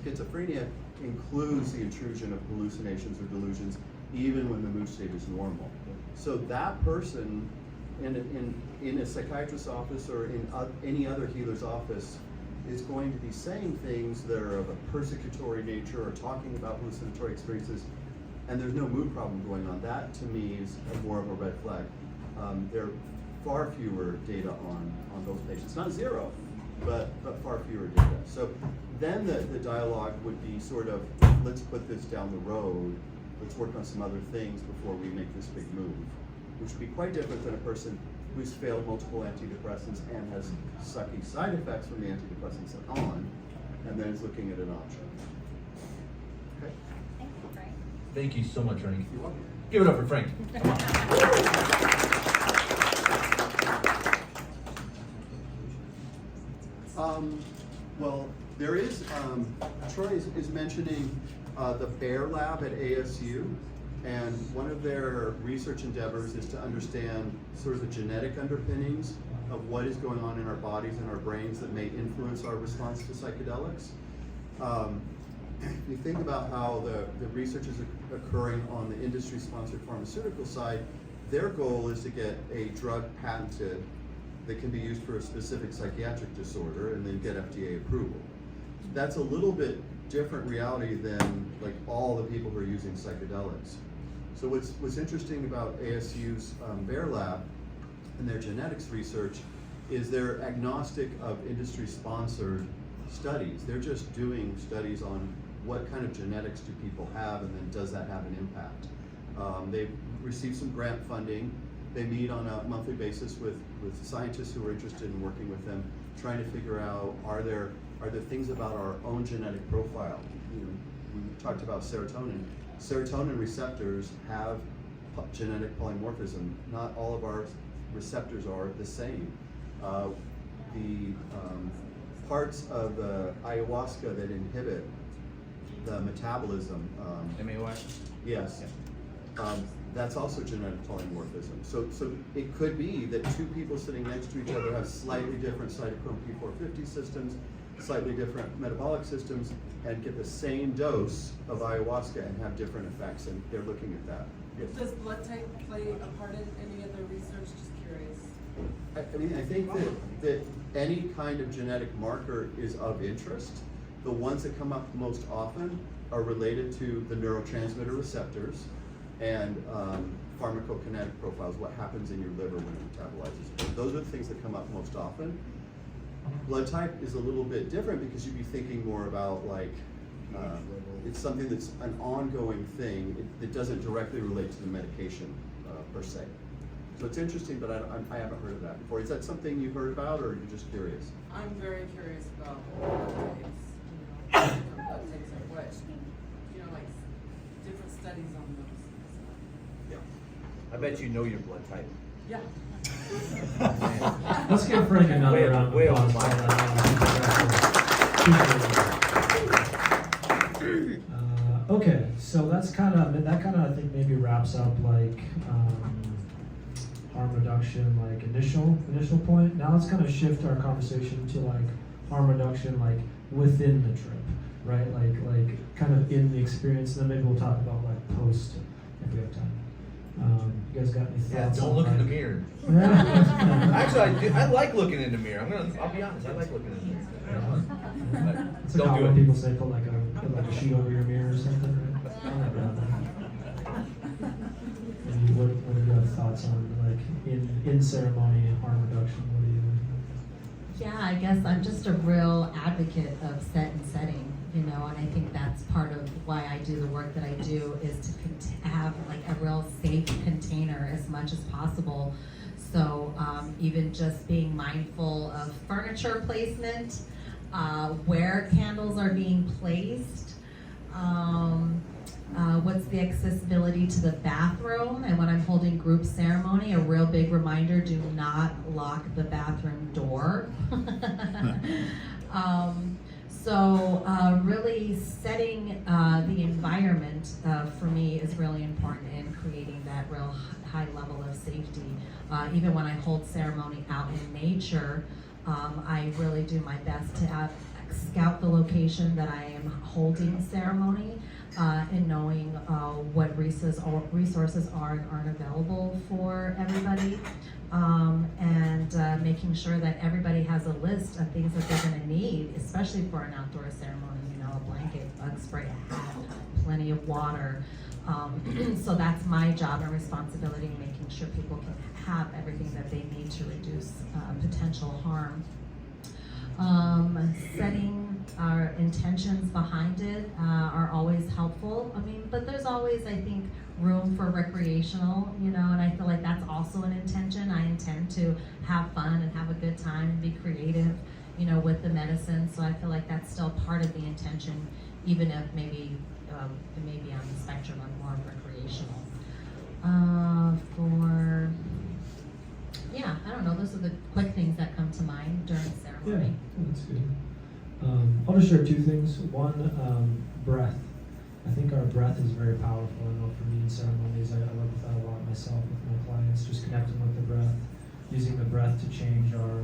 Schizophrenia includes the intrusion of hallucinations or delusions even when the mood state is normal. So that person in a psychiatrist's office or in any other healer's office is going to be saying things that are of a persecutory nature or talking about hallucinatory experiences, and there's no mood problem going on. That, to me, is more of a red flag. There are far fewer data on those patients. Not 0, but far fewer data. So then the dialogue would be sort of, let's put this down the road, let's work on some other things before we make this big move, which would be quite different than a person who's failed multiple antidepressants and has sucky side effects from the antidepressants on, and then is looking at an option. Okay. Thank you, Frank. Thank you so much, Frank. You're welcome. Give it up for Frank. Come on. Well, there is, Troy is mentioning the Bear Lab at ASU, and one of their research endeavors is to understand sort of the genetic underpinnings of what is going on in our bodies and our brains that may influence our response to psychedelics. If you think about how the research is occurring on the industry-sponsored pharmaceutical side, their goal is to get a drug patented that can be used for a specific psychiatric disorder and then get FDA approval. That's a little bit different reality than like all the people who are using psychedelics. So what's interesting about ASU's Bear Lab and their genetics research is they're agnostic of industry-sponsored studies. They're just doing studies on what kind of genetics do people have, and then does that have an impact. They've received some grant funding. They meet on a monthly basis with scientists who are interested in working with them, trying to figure out, are there things about our own genetic profile? You know, we talked about serotonin. Serotonin receptors have genetic polymorphism. Not all of our receptors are the same. The parts of ayahuasca that inhibit the metabolism. MAY? Yes. That's also genetic polymorphism. So it could be that two people sitting next to each other have slightly different cytochrome P450 systems, slightly different metabolic systems, and get the same dose of ayahuasca and have different effects, and they're looking at that. Yes. Does blood type play a part in any of the research? Just curious. I mean, I think that any kind of genetic marker is of interest. The ones that come up most often are related to the neurotransmitter receptors and pharmacokinetic profiles, what happens in your liver when it metabolizes. Those are the things that come up most often. Blood type is a little bit different because you'd be thinking more about like, it's something that's an ongoing thing that doesn't directly relate to the medication per se. So it's interesting, but I haven't heard of that before. Is that something you heard about, or are you just curious? I'm very curious about blood types, different blood types and what, like different studies on those. Yeah. I bet you know your blood type. Yeah. Let's give Frank another round of way applause. Okay, so that's kind of I think maybe wraps up like harm reduction, like initial point. Now let's kind of shift our conversation to like harm reduction, like within the trip, right? Like kind of in the experience. And then maybe we'll talk about like post if we have time. You guys got any thoughts? Don't on, look in the like- mirror. Yeah. Actually, I do. I like looking in the mirror. I'll be honest. I like looking in the mirror. But It's a don't do common it. people say put like a sheet over your mirror or something, right? I'll never have that. And what do you have thoughts on like in ceremony and harm reduction? What do you? Yeah, I guess I'm just a real advocate of set and setting, and I think that's part of why I do the work that I do, is to have like a real safe container as much as possible. So even just being mindful of furniture placement, where candles are being placed, what's the accessibility to the bathroom, and when I'm holding group ceremony, a real big reminder, do not lock the bathroom door. So really setting the environment for me is really important in creating that real high level of safety. Even when I hold ceremony out in nature, I really do my best to scout the location that I am holding ceremony, and knowing what resources are and aren't available for everybody, and making sure that everybody has a list of things that they're going to need, especially for an outdoor ceremony. A blanket, bug spray, a hat, plenty of water. So that's my job and responsibility, making sure people can have everything that they need to reduce potential harm. Setting our intentions behind it are always helpful. But there's always, I think, room for recreational, and I feel like that's also an intention. I intend to have fun and have a good time and be creative, with the medicine. So I feel like that's still part of the intention, even if maybe it may be on the spectrum of more recreational. I don't know, those are the quick things that come to mind during ceremony. Yeah, that's good. to share two things. One, breath. I think our breath is very powerful. I know for me in ceremonies, I work with that a lot myself with my clients, just connecting with the breath, using the breath to change our,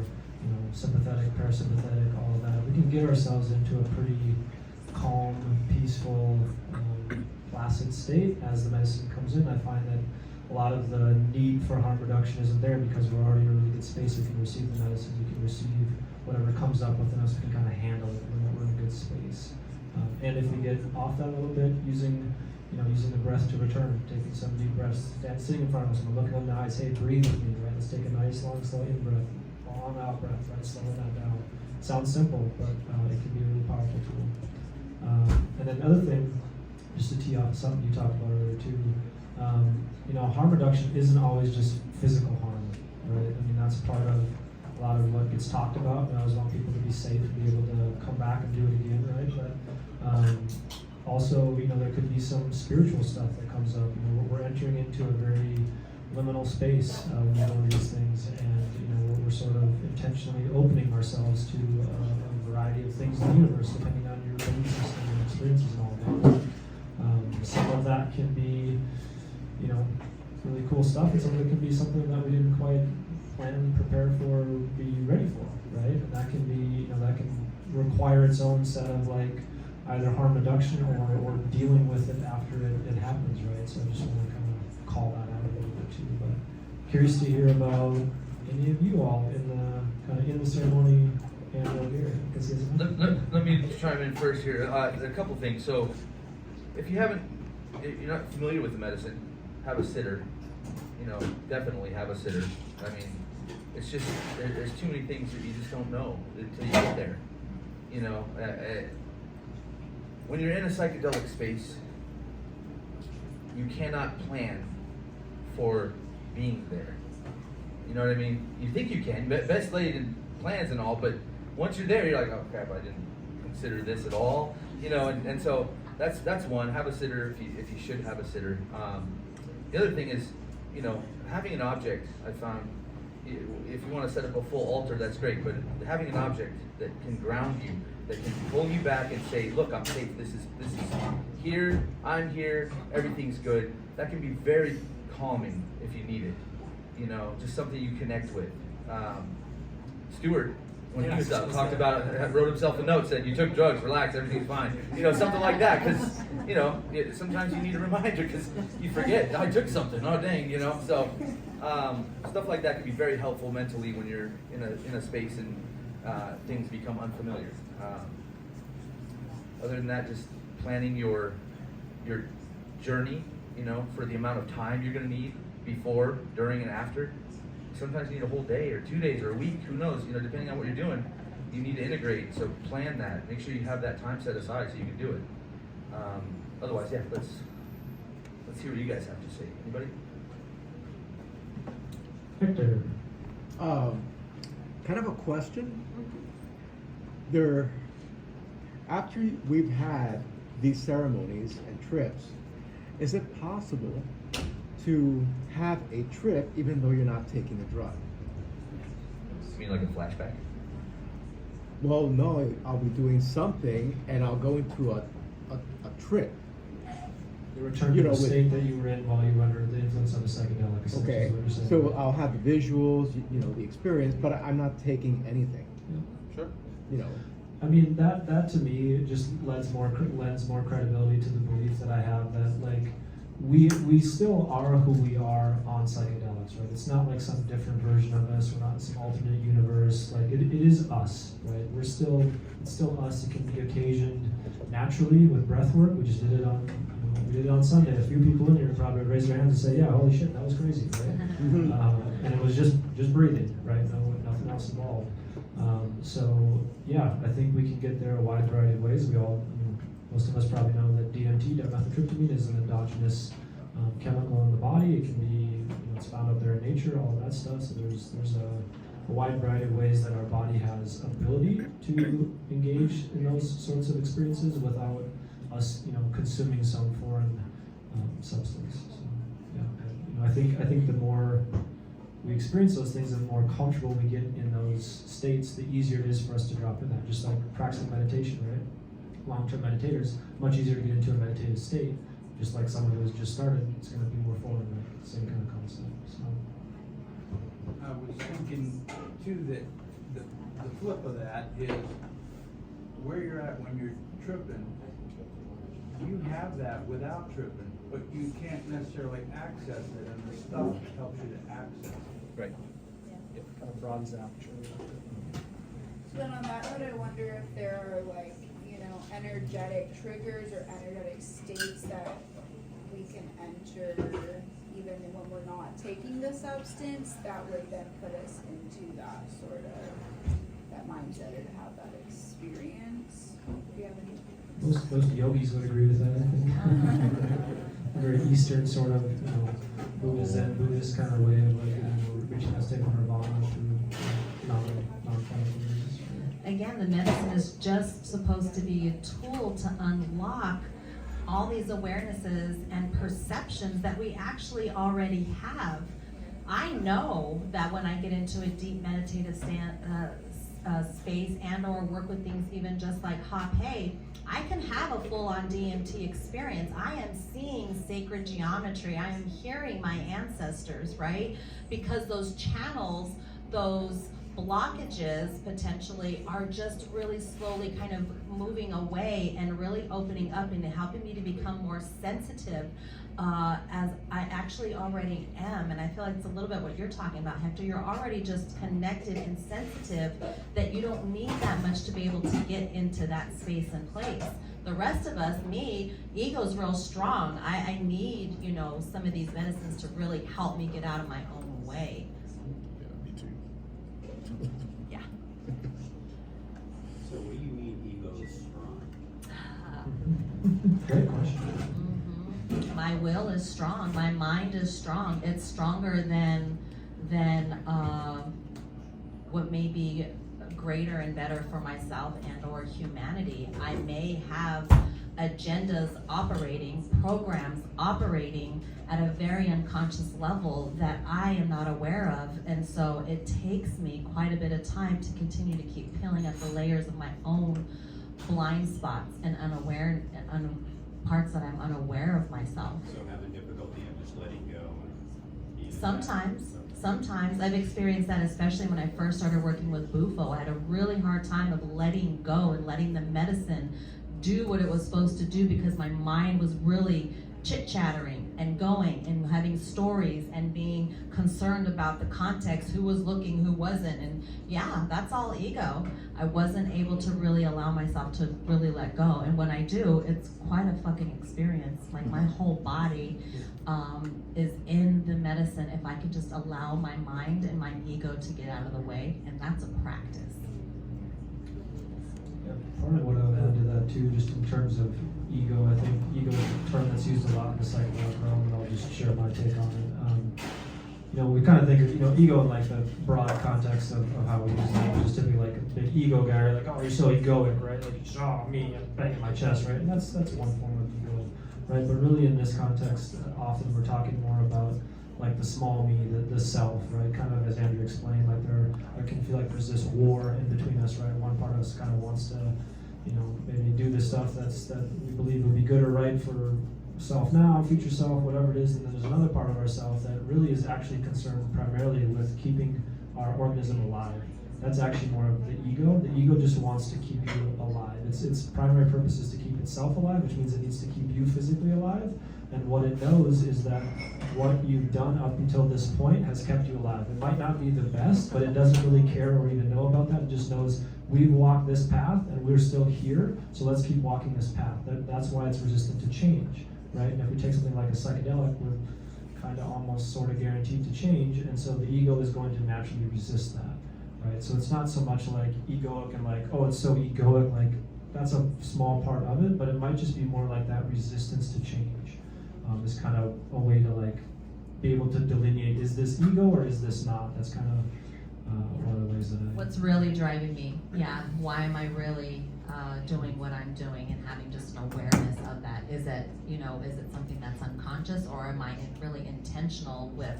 sympathetic, parasympathetic, all of that. We can get ourselves into a pretty calm, peaceful, placid state as the medicine comes in. I find that a lot of the need for harm reduction isn't there because we're already in a really good space. We can receive the medicine, we can receive whatever comes up within us, we can kind of handle it when we're in a good space. And if we get off that a little bit, using the breath to return, taking some deep breaths, sitting in front of us, and looking in the eyes, hey, breathe with me, right? Let's take a nice, long, slow in breath, long out breath, right? Slowing that down. Sounds simple, but it can be a really powerful tool. And then another thing, just to tee off something you talked about earlier too, harm reduction isn't always just physical harm, right? I mean, that's part of a lot of what gets talked about. I always want people to be safe and be able to come back and do it again, right? But also, there could be some spiritual stuff that comes up. We're entering into a very liminal space when we're doing these things, and we're sort of intentionally opening ourselves to a variety of things in the universe, depending on your belief system and experiences and all that. Some of that can be, really cool stuff, and some of it can be something that we didn't quite plan, prepare for, be ready for, right? And that can be, that can require its own set of either harm reduction or dealing with it after it happens, right? So I just want to kind of call that out a little bit too. But curious to hear about any of you all in the ceremony and here. Let me chime in first here. A couple things. So if you're not familiar with the medicine, have a sitter. Definitely have a sitter. I mean, it's just there's too many things that you just don't know until you get there. When you're in a psychedelic space, you cannot plan for being there. You know what I mean? You think you can, best laid plans and all, but once you're there, you're like, oh crap, I didn't consider this at all. And so that's one. Have a sitter if you should have a sitter. The other thing is, having an object. I found if you want to set up a full altar, that's great, but having an object that can ground you, that can pull you back and say, look, I'm safe. This is here. I'm here. Everything's good. That can be very calming if you need it. Just something you connect with. Stuart, when he was up, talked about it, wrote himself a note, said, you took drugs, relax, everything's fine. Something like that, because, sometimes you need a reminder because you forget, I took something, oh dang, So, stuff like that can be very helpful mentally when you're in a space and things become unfamiliar. Other than that, just planning your journey, for the amount of time you're going to need before, during, and after. Sometimes you need a whole day or 2 days or a week, who knows, depending on what you're doing, you need to integrate, so plan that. Make sure you have that time set aside so you can do it. Otherwise, yeah, let's hear what you guys have to say. Anybody? Victor. Kind of a question. After we've had these ceremonies and trips, is it possible to have a trip even though you're not taking a drug? You mean like a flashback? Well, no, I'll be doing something and I'll go into a trip. The return to the state that you were in while you were under the influence of a psychedelic. Okay, is what you're saying. so I'll have the visuals, the experience, but I'm not taking anything. Sure. I mean, that to me just lends more credibility to the belief that I have that we still are who we are on psychedelics, right? It's not like some different version of us. We're not in some alternate universe. It is us, right? It's still us. It can be occasioned naturally with breath work. We just did it on Sunday. A few people in here probably raise their hands and say, yeah, holy shit, that was crazy, right? And it was just breathing, right? Nothing else involved. So yeah, I think we can get there a wide variety of ways. Most of us probably know that DMT, dimethyltryptamine, is an endogenous chemical in the body. It can be, it's found out there in nature, all of that stuff. So there's a wide variety of ways that our body has ability to engage in those sorts of experiences without us, consuming some foreign substance. So yeah, I think the more we experience those things, and the more comfortable we get in those states, the easier it is for us to drop in that. Just like practicing meditation, right? Long-term meditators, much easier to get into a meditative state. Just like someone who has just started, it's going to be more foreign, right? Same kind of concept. So. I was thinking too that the flip of that is where you're at when you're tripping. You have that without tripping, but you can't necessarily access it, and the stuff helps you to access it. Right. Kind of broadens the aperture. Then on that note, I wonder if there are like, energetic triggers or energetic states that we can enter even when we're not taking the substance that would then put us into that sort of, that mindset or to have that experience. Do you have any? Most yogis would agree with that, I think. A very Eastern sort of, Buddhist Zen Buddhist kind of way of like, reaching that state of nirvana through non-physical means. Again, the medicine is just supposed to be a tool to unlock all these awarenesses and perceptions that we actually already have. I know that when I get into a deep meditative space and or work with things even just like Hop Hey, I can have a full-on DMT experience. I am seeing sacred geometry. I am hearing my ancestors, right? Because those channels, those blockages potentially are just really slowly kind of moving away and really opening up and helping me to become more sensitive as I actually already am. And I feel like it's a little bit what you're talking about, Hector. You're already just connected and sensitive that you don't need that much to be able to get into that space and place. The rest of us, me, ego's real strong. I need, some of these medicines to really help me get out of my own way. Yeah. So what do you mean ego is strong? Great question. My will is strong. My mind is strong. It's stronger than what may be greater and better for myself and or humanity. I may have agendas operating, programs operating at a very unconscious level that I am not aware of. And so it takes me quite a bit of time to continue to keep peeling up the layers of my own blind spots and parts that I'm unaware of myself. So having difficulty in just letting go and Sometimes I've experienced that, especially when I first started working with Bufo. I had a really hard time of letting go and letting the medicine do what it was supposed to do because my mind was really chit-chattering and going and having stories and being concerned about the context, who was looking, who wasn't, and yeah, that's all ego. I wasn't able to really allow myself to really let go, and when I do, it's quite a fucking experience. Like my whole body is in the medicine if I could just allow my mind and my ego to get out of the way, and that's a practice. Yeah, part of what I would add to that too, just in terms of ego, I think ego is a term that's used a lot in the psychedelic realm, and I'll just share my take on it. We kind of think of, ego in like the broad context of how we use it. Just typically like a big ego guy, like, oh, you're so egoic, right? Like, you saw me and banging my chest, right? And that's one form of ego, right? But really in this context, often we're talking more about like the small me, the self, right? Kind of as Andrew explained, like I can feel like there's this war in between us, right? One part of us kind of wants to, maybe do the stuff that we believe would be good or right for self now, future self, whatever it is, and then there's another part of ourself that really is actually concerned primarily with keeping our organism alive. That's actually more of the ego. The ego just wants to keep you alive. Its primary purpose is to keep itself alive, which means it needs to keep you physically alive. And what it knows is that what you've done up until this point has kept you alive. It might not be the best, but it doesn't really care or even know about that. It just knows we've walked this path and we're still here, so let's keep walking this path. That's why it's resistant to change, right? And if we take something like a psychedelic, we're kind of almost sort of guaranteed to change, and so the ego is going to naturally resist that, right? So it's not so much like egoic and like, oh, it's so egoic, like that's a small part of it, but it might just be more like that resistance to change. Is kind of a way to like be able to delineate, is this ego or is this not? That's kind of one of the ways that What's really driving me? Yeah, why am I really doing what I'm doing and having just an awareness of that? Is it, is it something that's unconscious, or am I really intentional with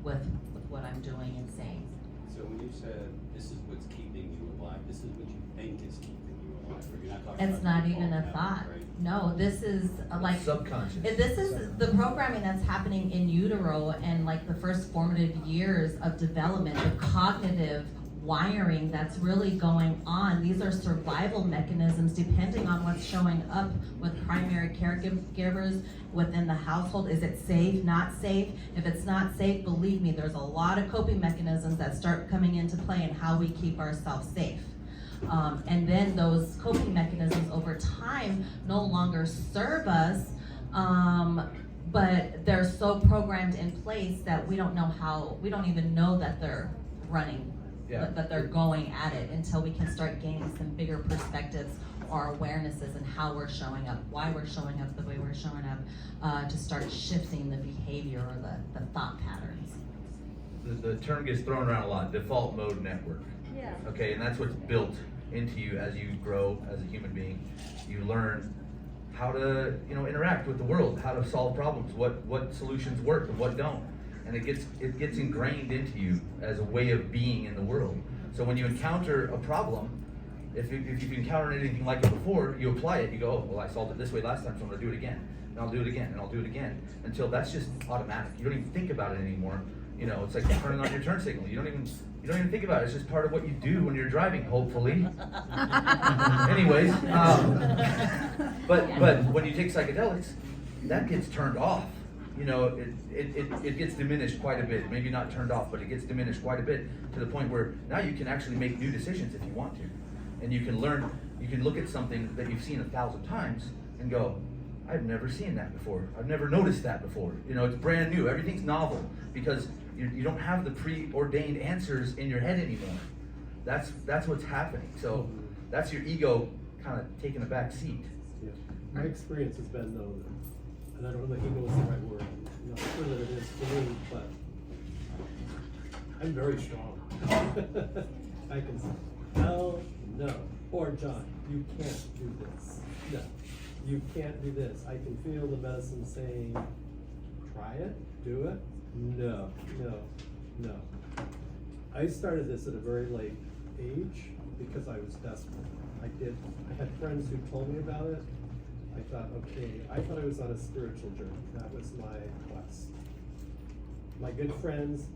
with what I'm doing and saying. So when you said this is what's keeping you alive, this is what you think is keeping you alive, or you're not talking about It's not default even a pattern, thought. right? No, this is like Subconscious. This is the programming that's happening in utero and like the first formative years of development, the cognitive wiring that's really going on. These are survival mechanisms depending on what's showing up with primary caregivers within the household. Is it safe, not safe? If it's not safe, believe me, there's a lot of coping mechanisms that start coming into play in how we keep ourselves safe. And then those coping mechanisms over time no longer serve us, but they're so programmed in place that we don't even know that they're running. Yeah. That they're going at it until we can start gaining some bigger perspectives or awarenesses and how we're showing up, why we're showing up the way we're showing up, to start shifting the behavior or the thought patterns. The term gets thrown around a lot, default mode network. Yeah. Okay, and that's what's built into you as you grow as a human being. You learn how to, interact with the world, how to solve problems, what solutions work and what don't. And it gets ingrained into you as a way of being in the world. So when you encounter a problem, if you've encountered anything like it before, you apply it, you go, oh, well, I solved it this way last time, so I'm gonna do it again. And I'll do it again, and I'll do it again. Until that's just automatic. You don't even think about it anymore. It's like turning on your turn signal. You don't even think about it. It's just part of what you do when you're driving, hopefully. Anyways, but when you take psychedelics, that gets turned off. It gets diminished quite a bit. Maybe not turned off, but it gets diminished quite a bit to the point where now you can actually make new decisions if you want to. And you can look at something that you've seen 1,000 times and go, I've never seen that before. I've never noticed that before. It's brand new. Everything's novel because you don't have the preordained answers in your head anymore. That's what's happening. So that's your ego kind of taking a back seat. Yeah. My experience has been though, and I don't know if ego is the right word. I'm not sure that it is for me, but I'm very strong. I can say, hell no. Or John, you can't do this. No, you can't do this. I can feel the medicine saying, try it, do it. No. I started this at a very late age because I was desperate. I had friends who told me about it. I thought, okay, I thought I was on a spiritual journey. That was my quest. My good friends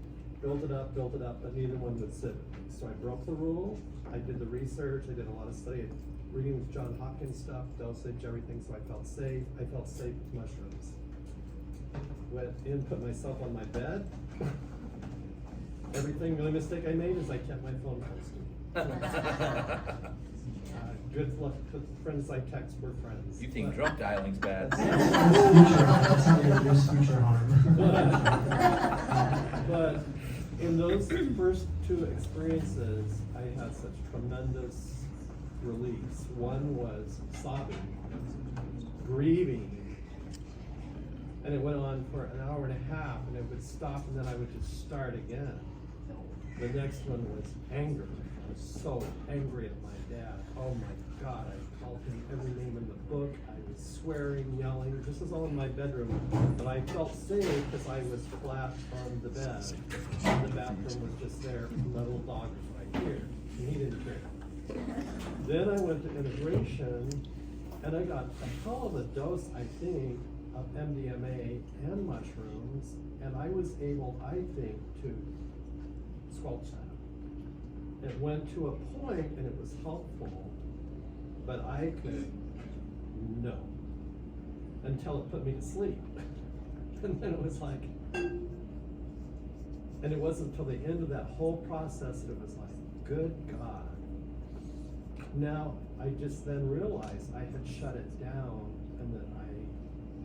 built it up, but neither one would sit with me. So I broke the rule. I did the research. I did a lot of study, reading with John Hopkins stuff, dosage, everything, so I felt safe. I felt safe with mushrooms. Went in, put myself on my bed. The only mistake I made is I kept my phone close to me. Good luck to friends I text were friends. You think drunk dialing's bad? That's how you reduce future harm. But in those first two experiences, I had such tremendous release. One was sobbing, grieving, and it went on for an hour and a half, and it would stop, and then I would just start again. The next one was anger. I was so angry at my dad. Oh my God, I called him every name in the book. I was swearing, yelling. This was all in my bedroom, but I felt safe because I was flat on the bed. And the bathroom was just there, and the little dog was right here, and he didn't care. Then I went to integration, and I got a hell of a dose, I think, of MDMA and mushrooms, and I was able, I think, to squelch that. It went to a point, and it was helpful, but I could no, until it put me to sleep. And then it was like, and it wasn't until the end of that whole process that it was like, good God. Now, I just then realized I had shut it down and that I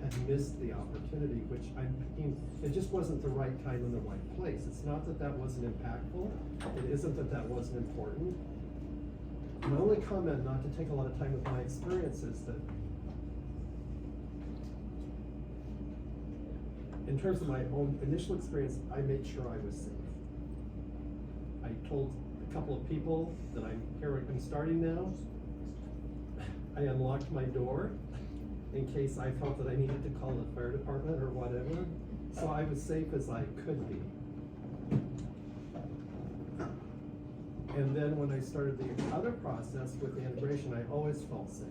had missed the opportunity, which I'm thinking, it just wasn't the right time and the right place. It's not that that wasn't impactful. It isn't that that wasn't important. My only comment, not to take a lot of time with my experience, is that in terms of my own initial experience, I made sure I was safe. I told a couple of people that I'm starting now. I unlocked my door in case I felt that I needed to call the fire department or whatever. So I was safe as I could be. And then when I started the other process with the integration, I always felt safe.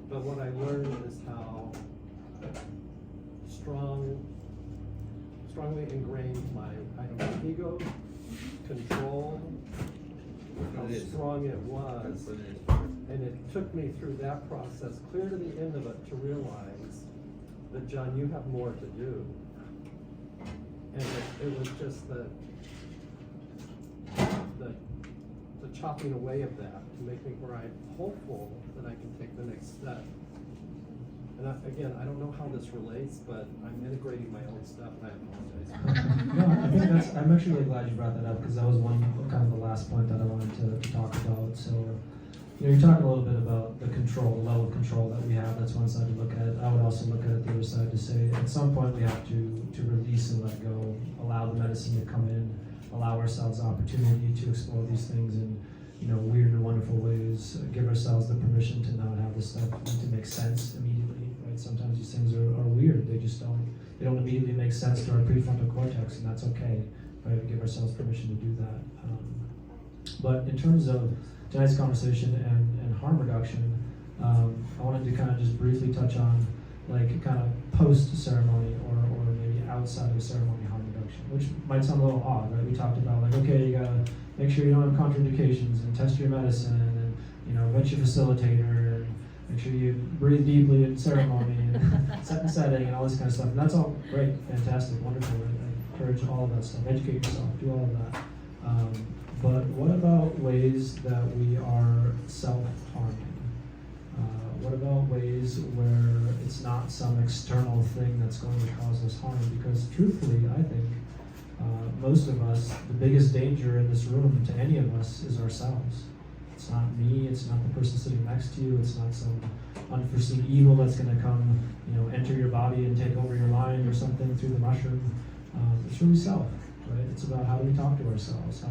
But what I learned is how strongly ingrained my, I don't know, ego, control, how strong it was. And it took me through that process, clear to the end of it, to realize that, John, you have more to do. And it was just the chopping away of that to make me where I'm hopeful that I can take the next step. And again, I don't know how this relates, but I'm integrating my own stuff, and I apologize. No, I think that's, I'm actually really glad you brought that up, because that was one, kind of the last point that I wanted to talk about. So, you know, you're talking a little bit about the control, the level of control that we have. That's one side to look at it. I would also look at it the other side to say, at some point we have to release and let go, allow the medicine to come in, allow ourselves the opportunity to explore these things in, you know, weird and wonderful ways, give ourselves the permission to not have this stuff need to make sense immediately, right? Sometimes these things are weird. They just they don't immediately make sense to our prefrontal cortex, and that's okay, right? We give ourselves permission to do that. But in terms of tonight's conversation and harm reduction, I wanted to kind of just briefly touch on like kind of post-ceremony or maybe outside of ceremony harm reduction, which might sound a little odd, right? We talked about like, okay, you gotta make sure you don't have contraindications and test your medicine and, you know, vet your facilitator and make sure you breathe deeply in ceremony and set and setting and all this kind of stuff. And that's all great, fantastic, wonderful. I encourage all of that stuff. Educate yourself, do all of that. But what about ways that we are self-harming? What about ways where it's not some external thing that's going to cause us harm? Because truthfully, I think most of us, the biggest danger in this room to any of us is ourselves. It's not me, it's not the person sitting next to you, it's not some unforeseen evil that's going to come, you know, enter your body and take over your mind or something through the mushroom. It's really self, right? It's about how do we talk to ourselves?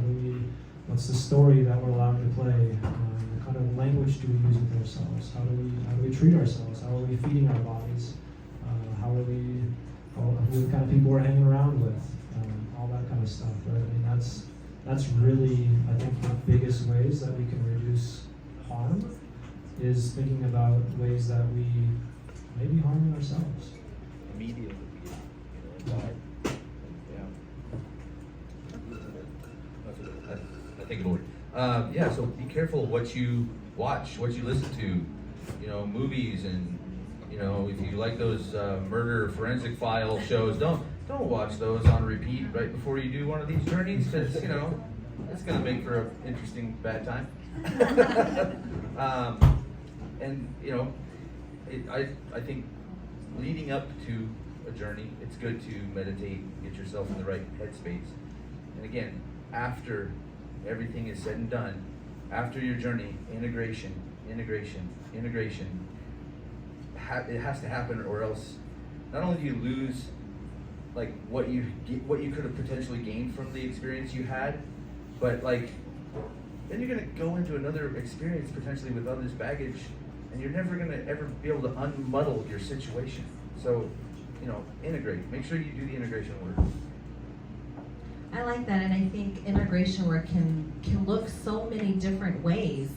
What's the story that we're allowed to play? What kind of language do we use with ourselves? How do we treat ourselves? How are we feeding our bodies? Who are the kind of people we're hanging around with? All that kind of stuff, right? I mean, that's really, I think, the biggest ways that we can reduce harm is thinking about ways that we may be harming ourselves. Immediately, you know, I think it'll work. Yeah, so be careful what you watch, what you listen to, you know, movies, and, you know, if you like those murder forensic file shows, don't watch those on repeat right before you do one of these journeys, because, you know, it's going to make for an interesting bad time. And, you know, I think leading up to a journey, it's good to meditate, get yourself in the right headspace. And again, after everything is said and done, after your journey, integration. It has to happen, or else not only do you lose like what you could have potentially gained from the experience you had, but like then you're gonna go into another experience potentially with all this baggage, and you're never gonna ever be able to unmuddle your situation. So, you know, integrate. Make sure you do the integration work. I like that, and I think integration work can look so many different ways.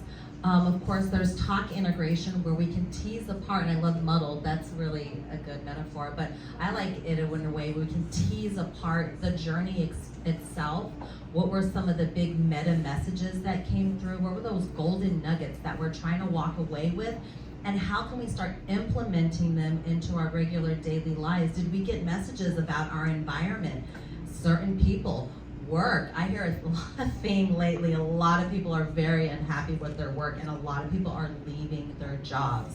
Of course, there's talk integration where we can tease apart, and I love muddled, that's really a good metaphor, but I like it in a way where we can tease apart the journey itself. What were some of the big meta messages that came through? What were those golden nuggets that we're trying to walk away with? And how can we start implementing them into our regular daily lives? Did we get messages about our environment, certain people, work? I hear a lot of theme lately. A lot of people are very unhappy with their work, and a lot of people are leaving their jobs.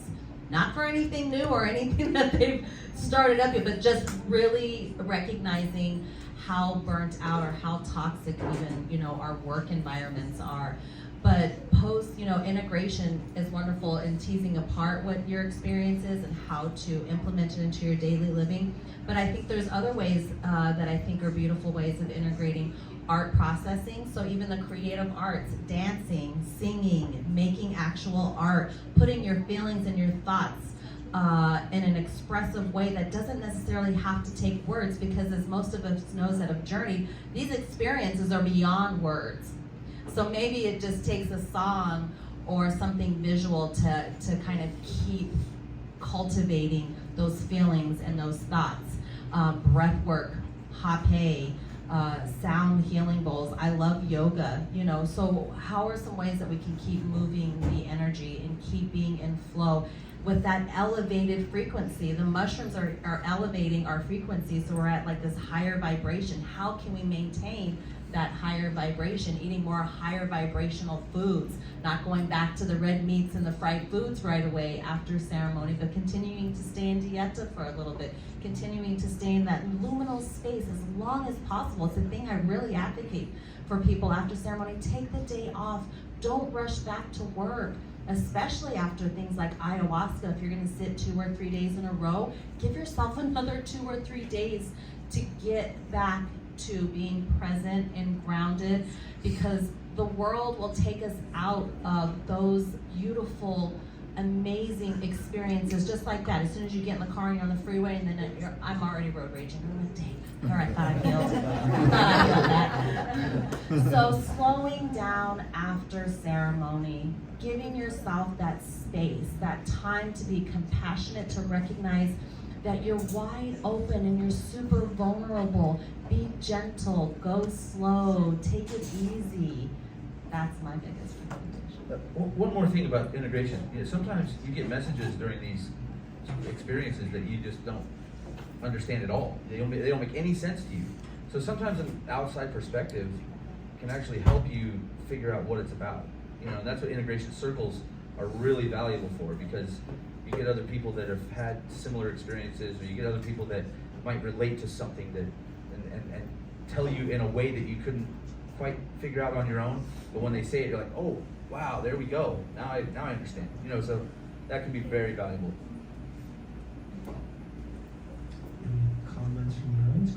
Not for anything new or anything that they've started up yet, but just really recognizing how burnt out or how toxic even, you know, our work environments are. But post, you know, integration is wonderful in teasing apart what your experience is and how to implement it into your daily living. But I think there's other ways that I think are beautiful ways of integrating art processing. So even the creative arts, dancing, singing, making actual art, putting your feelings and your thoughts in an expressive way that doesn't necessarily have to take words, because as most of us knows that have journeyed, these experiences are beyond words. So maybe it just takes a song or something visual to kind of keep cultivating those feelings and those thoughts. Breath work, hape, sound healing bowls. I love yoga, you know, so how are some ways that we can keep moving the energy and keep being in flow with that elevated frequency? The mushrooms are elevating our frequency, so we're at like this higher vibration. How can we maintain that higher vibration, eating more higher vibrational foods, not going back to the red meats and the fried foods right away after ceremony, but continuing to stay in dieta for a little bit, continuing to stay in that luminal space as long as possible. It's the thing I really advocate for people after ceremony. Take the day off. Don't rush back to work, especially after things like ayahuasca. If you're gonna sit 2 or 3 days in a row, give yourself another 2 or 3 days to get back to being present and grounded, because the world will take us out of those beautiful, amazing experiences just like that. As soon as you get in the car and you're on the freeway, and then I'm already road raging. I'm like, dang, all right, thought I failed. So slowing down after ceremony, giving yourself that space, that time to be compassionate, to recognize that you're wide open and you're super vulnerable. Be gentle, go slow, take it easy. That's my biggest recommendation. One more thing about integration. You know, sometimes you get messages during these experiences that you just don't understand at all. They don't make any sense to you. So sometimes an outside perspective can actually help you figure out what it's about. You know, and that's what integration circles are really valuable for, because you get other people that have had similar experiences, or you get other people that might relate to something that and tell you in a way that you couldn't quite figure out on your own. But when they say it, you're like, oh wow, there we go. Now I understand. You know, so that can be very valuable. Any comments from the audience?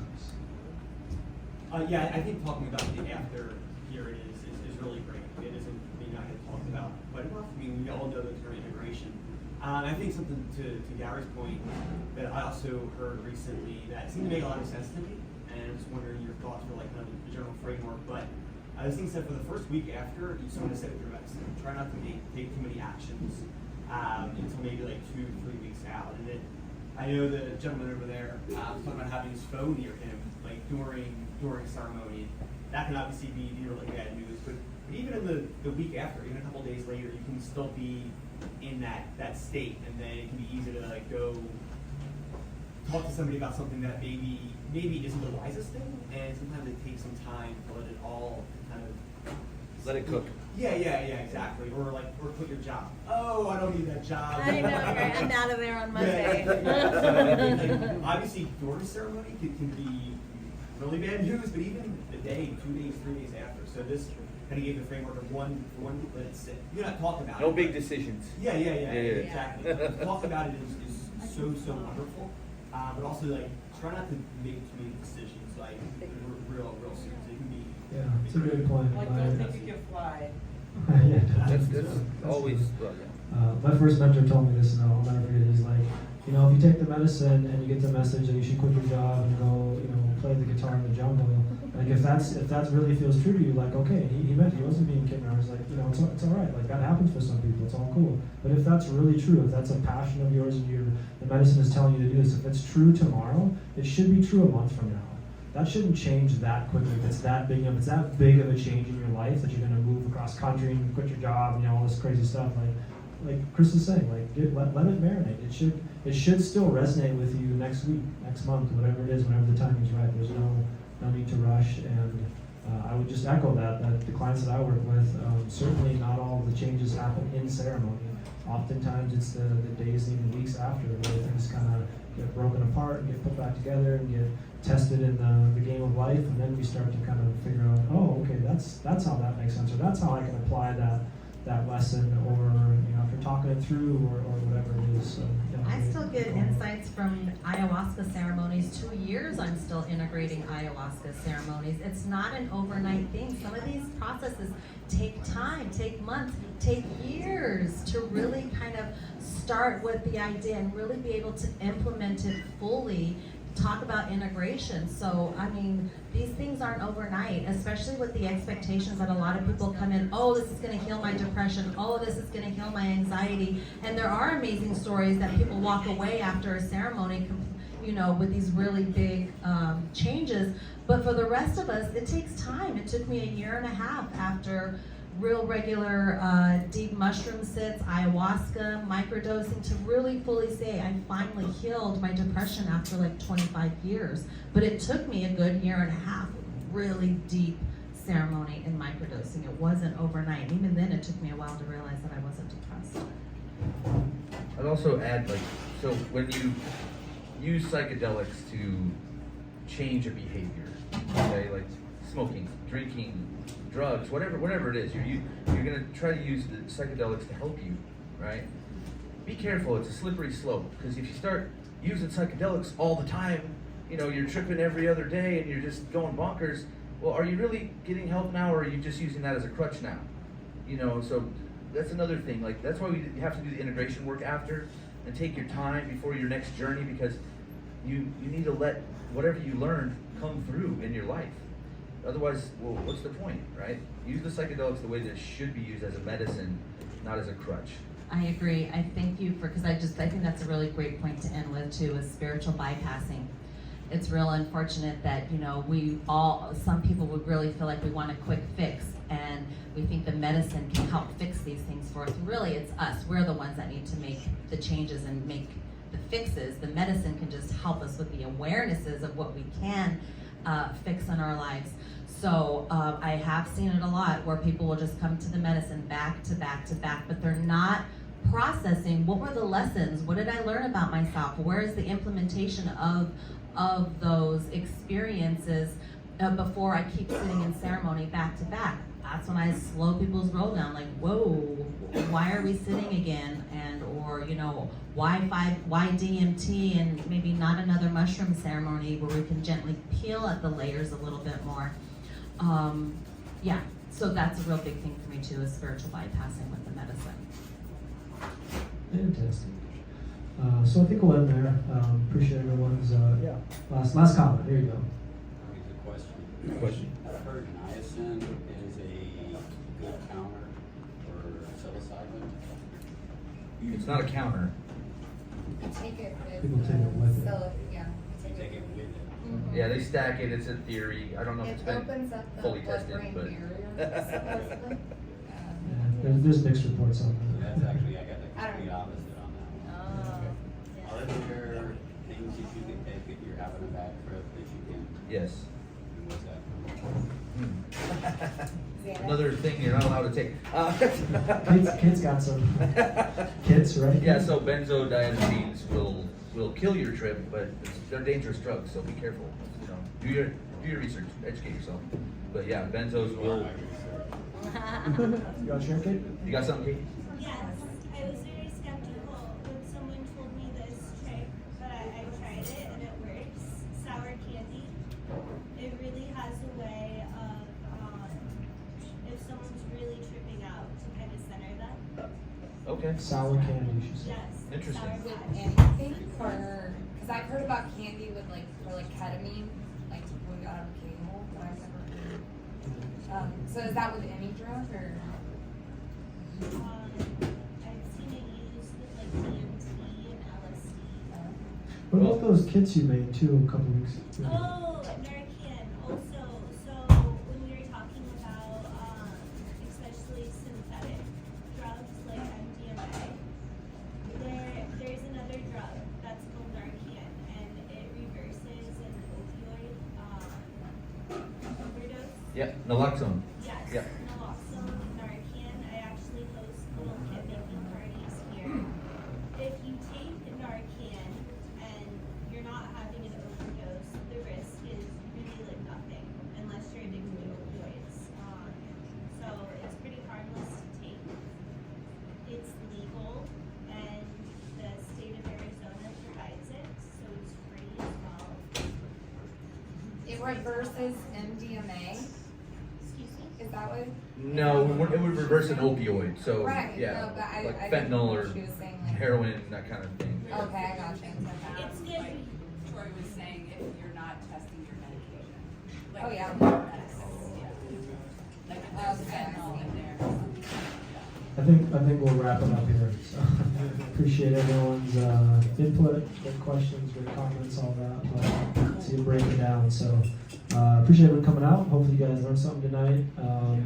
Yeah, I think talking about the after period is really great. It isn't being not talked about quite enough. I mean, we all know the term integration. I think something to Gary's point that I also heard recently that seemed to make a lot of sense to me, and I'm just wondering your thoughts for like kind of the general framework. But this thing said for the first week after, you just want to sit with your medicine. Try not to take too many actions until maybe like 2 or 3 weeks out. And then I know the gentleman over there was talking about having his phone near him, like during ceremony. That can obviously be really bad news, but even in the week after, even a couple days later, you can still be in that state, and then it can be easy to like go talk to somebody about something that maybe isn't the wisest thing, and sometimes it takes some time to let it all kind of Let it cook. Yeah, exactly. Or quit your job. Oh, I don't need that job. I know, right? I'm out of there on Monday. So, obviously, during ceremony can be really bad news, but even the day, 2 days, 3 days after. So this kind of gave the framework of one, let it sit. You not talk about it. No big decisions. Yeah, exactly. Talk about it is so wonderful, but also like try not to make too many decisions like real soon. So it can be. Yeah, it's a good point. Like, don't think you can fly. Yeah, That's always, well, yeah. My first mentor told me this, and I'll never forget it. He's like, you know, if you take the medicine and you get the message that you should quit your job and go, you know, play the guitar in the jungle, like if that really feels true to you, like okay, he meant he wasn't being kidding around. He's like, you know, it's all right. Like that happens for some people. It's all cool. But if that's really true, if that's a passion of yours and the medicine is telling you to do this, if it's true tomorrow, it should be true a month from now. That shouldn't change that quickly. If it's that big of a change in your life that you're going to move across country and quit your job, you know, all this crazy stuff. Like Chris is saying, like let it marinate. It should still resonate with you next week, next month, whatever it is, whenever the timing's right. There's no need to rush. And I would just echo that the clients that I work with, certainly not all of the changes happen in ceremony. Oftentimes it's the days and even weeks after where things kind of get broken apart and get put back together and get tested in the game of life, and then we start to kind of figure out, oh, okay, that's how that makes sense, or that's how I can apply that lesson, or you know, if you're talking it through, or whatever it is. So, yeah, I still get insights from ayahuasca ceremonies. 2 years I'm still integrating ayahuasca ceremonies. It's not an overnight thing. Some of these processes take time, take months, take years to really kind of start with the idea and really be able to implement it fully talk about integration. So, I mean, these things aren't overnight, especially with the expectations that a lot of people come in, oh, this is gonna heal my depression, oh, this is gonna heal my anxiety. And there are amazing stories that people walk away after a ceremony, you know, with these really big changes. But for the rest of us, it takes time. It took me 1.5 years after real regular deep mushroom sits, ayahuasca, microdosing, to really fully say I finally healed my depression after like 25 years. But it took me a good 1.5 years of really deep ceremony and microdosing. It wasn't overnight. Even then, it took me a while to realize that I wasn't depressed. I'd also add, like, so when you use psychedelics to change a behavior, okay, like smoking, drinking, drugs, whatever it is, you're gonna try to use the psychedelics to help you, right? Be careful, it's a slippery slope, because if you start using psychedelics all the time, you know, you're tripping every other day and you're just going bonkers, well, are you really getting help now, or are you just using that as a crutch now? You know, so that's another thing, like, that's why you have to do the integration work after, and take your time before your next journey, because you need to let whatever you learned come through in your life. Otherwise, well, what's the point, right? Use the psychedelics the way that it should be used, as a medicine, not as a crutch. I agree. I thank you for, because I think that's a really great point to end with too, is spiritual bypassing. It's real unfortunate that, you know, some people would really feel like we want a quick fix, and we think the medicine can help fix these things for us. Really, it's us. We're the ones that need to make the changes and make the fixes. The medicine can just help us with the awarenesses of what we can fix in our lives. So I have seen it a lot where people will just come to the medicine back to back to back, but they're not processing what were the lessons, what did I learn about myself, where is the implementation of those experiences before I keep sitting in ceremony back to back. That's when I slow people's roll down, like, whoa, why are we sitting again? And, or, you know, why DMT and maybe not another mushroom ceremony where we can gently peel at the layers a little bit more. Yeah, so that's a real big thing for me too, is spiritual bypassing with the medicine. Fantastic. So I think we'll end there. Appreciate everyone's last comment. There you go. Here's a question. I've heard niacin is a good counter for psilocybin. It's not a counter. Take it with People take it with it. So, yeah. You take it with it. Yeah, they stack it, it's a theory. I don't know if it's It been opens up the fully tested, blood-brain but. barrier, supposedly. Yeah, there's mixed reports on that. That's actually, I got the I don't complete know. opposite on that one. Oh. Are there things that you can take if you're having a bad trip that you can? Yes. And what's that? Another thing you're not allowed to take. Kids got some. Kids, right? Yeah, so benzodiazepines will kill your trip, but they're dangerous drugs, so be careful. You know, do your research, educate yourself. But yeah, benzos will. You got your kid? You got something, Kate? Yes, I was very skeptical when someone told me this trick, but I tried it and it works. Sour candy. It really has a way of, if someone's really tripping out, to kind of center them. Okay. Sour candy, she said. Yes. Interesting. Sour With candy. anything, because I've heard about candy with for ketamine, like when we got out of K-hole, but I've never heard. So is that with any drug or? I've seen it used with like DMT and LSD. What about those kits you made too a couple weeks ago? Oh, Narcan also. So when we were talking about, especially synthetic drugs like MDMA, there's another drug that's called Narcan, and it reverses an opioid overdose. Yep, naloxone. Yes. Yep. Naloxone, Narcan. I actually host little kit making parties here. If you take Narcan and you're not having an overdose, the risk is really like nothing unless you're addicted to opioids. So it's pretty harmless to take. It's legal, and the state of Arizona provides it, so it's free as well. It reverses MDMA. Excuse me? Is that what? No, it would reverse an opioid, so Right, yeah, no, but I like didn't know fentanyl or what she was saying, like- heroin, that kind of thing. Okay, I got you. It's good. Troy was saying Oh, yeah. I think we'll wrap it up here. So appreciate everyone's input, good questions, good comments, all that. But see you break it down. So appreciate everyone coming out. Hopefully you guys learned something tonight.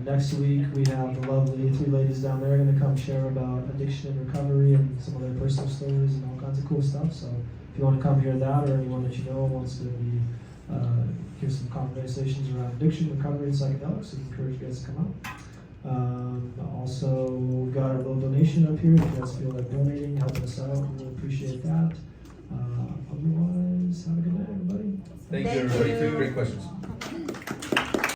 Next week we have the lovely 3 ladies down there going to come share about addiction and recovery and some of their personal stories and all kinds of cool stuff. So if you want to come hear that, or anyone that you know wants to be hear some conversations around addiction, recovery, and psychedelics, I encourage you guys to come out. Also got our little donation up here. If you guys feel like donating, helping us out, we really appreciate that. Otherwise, have a good night, everybody. Thank you, everybody. Great questions.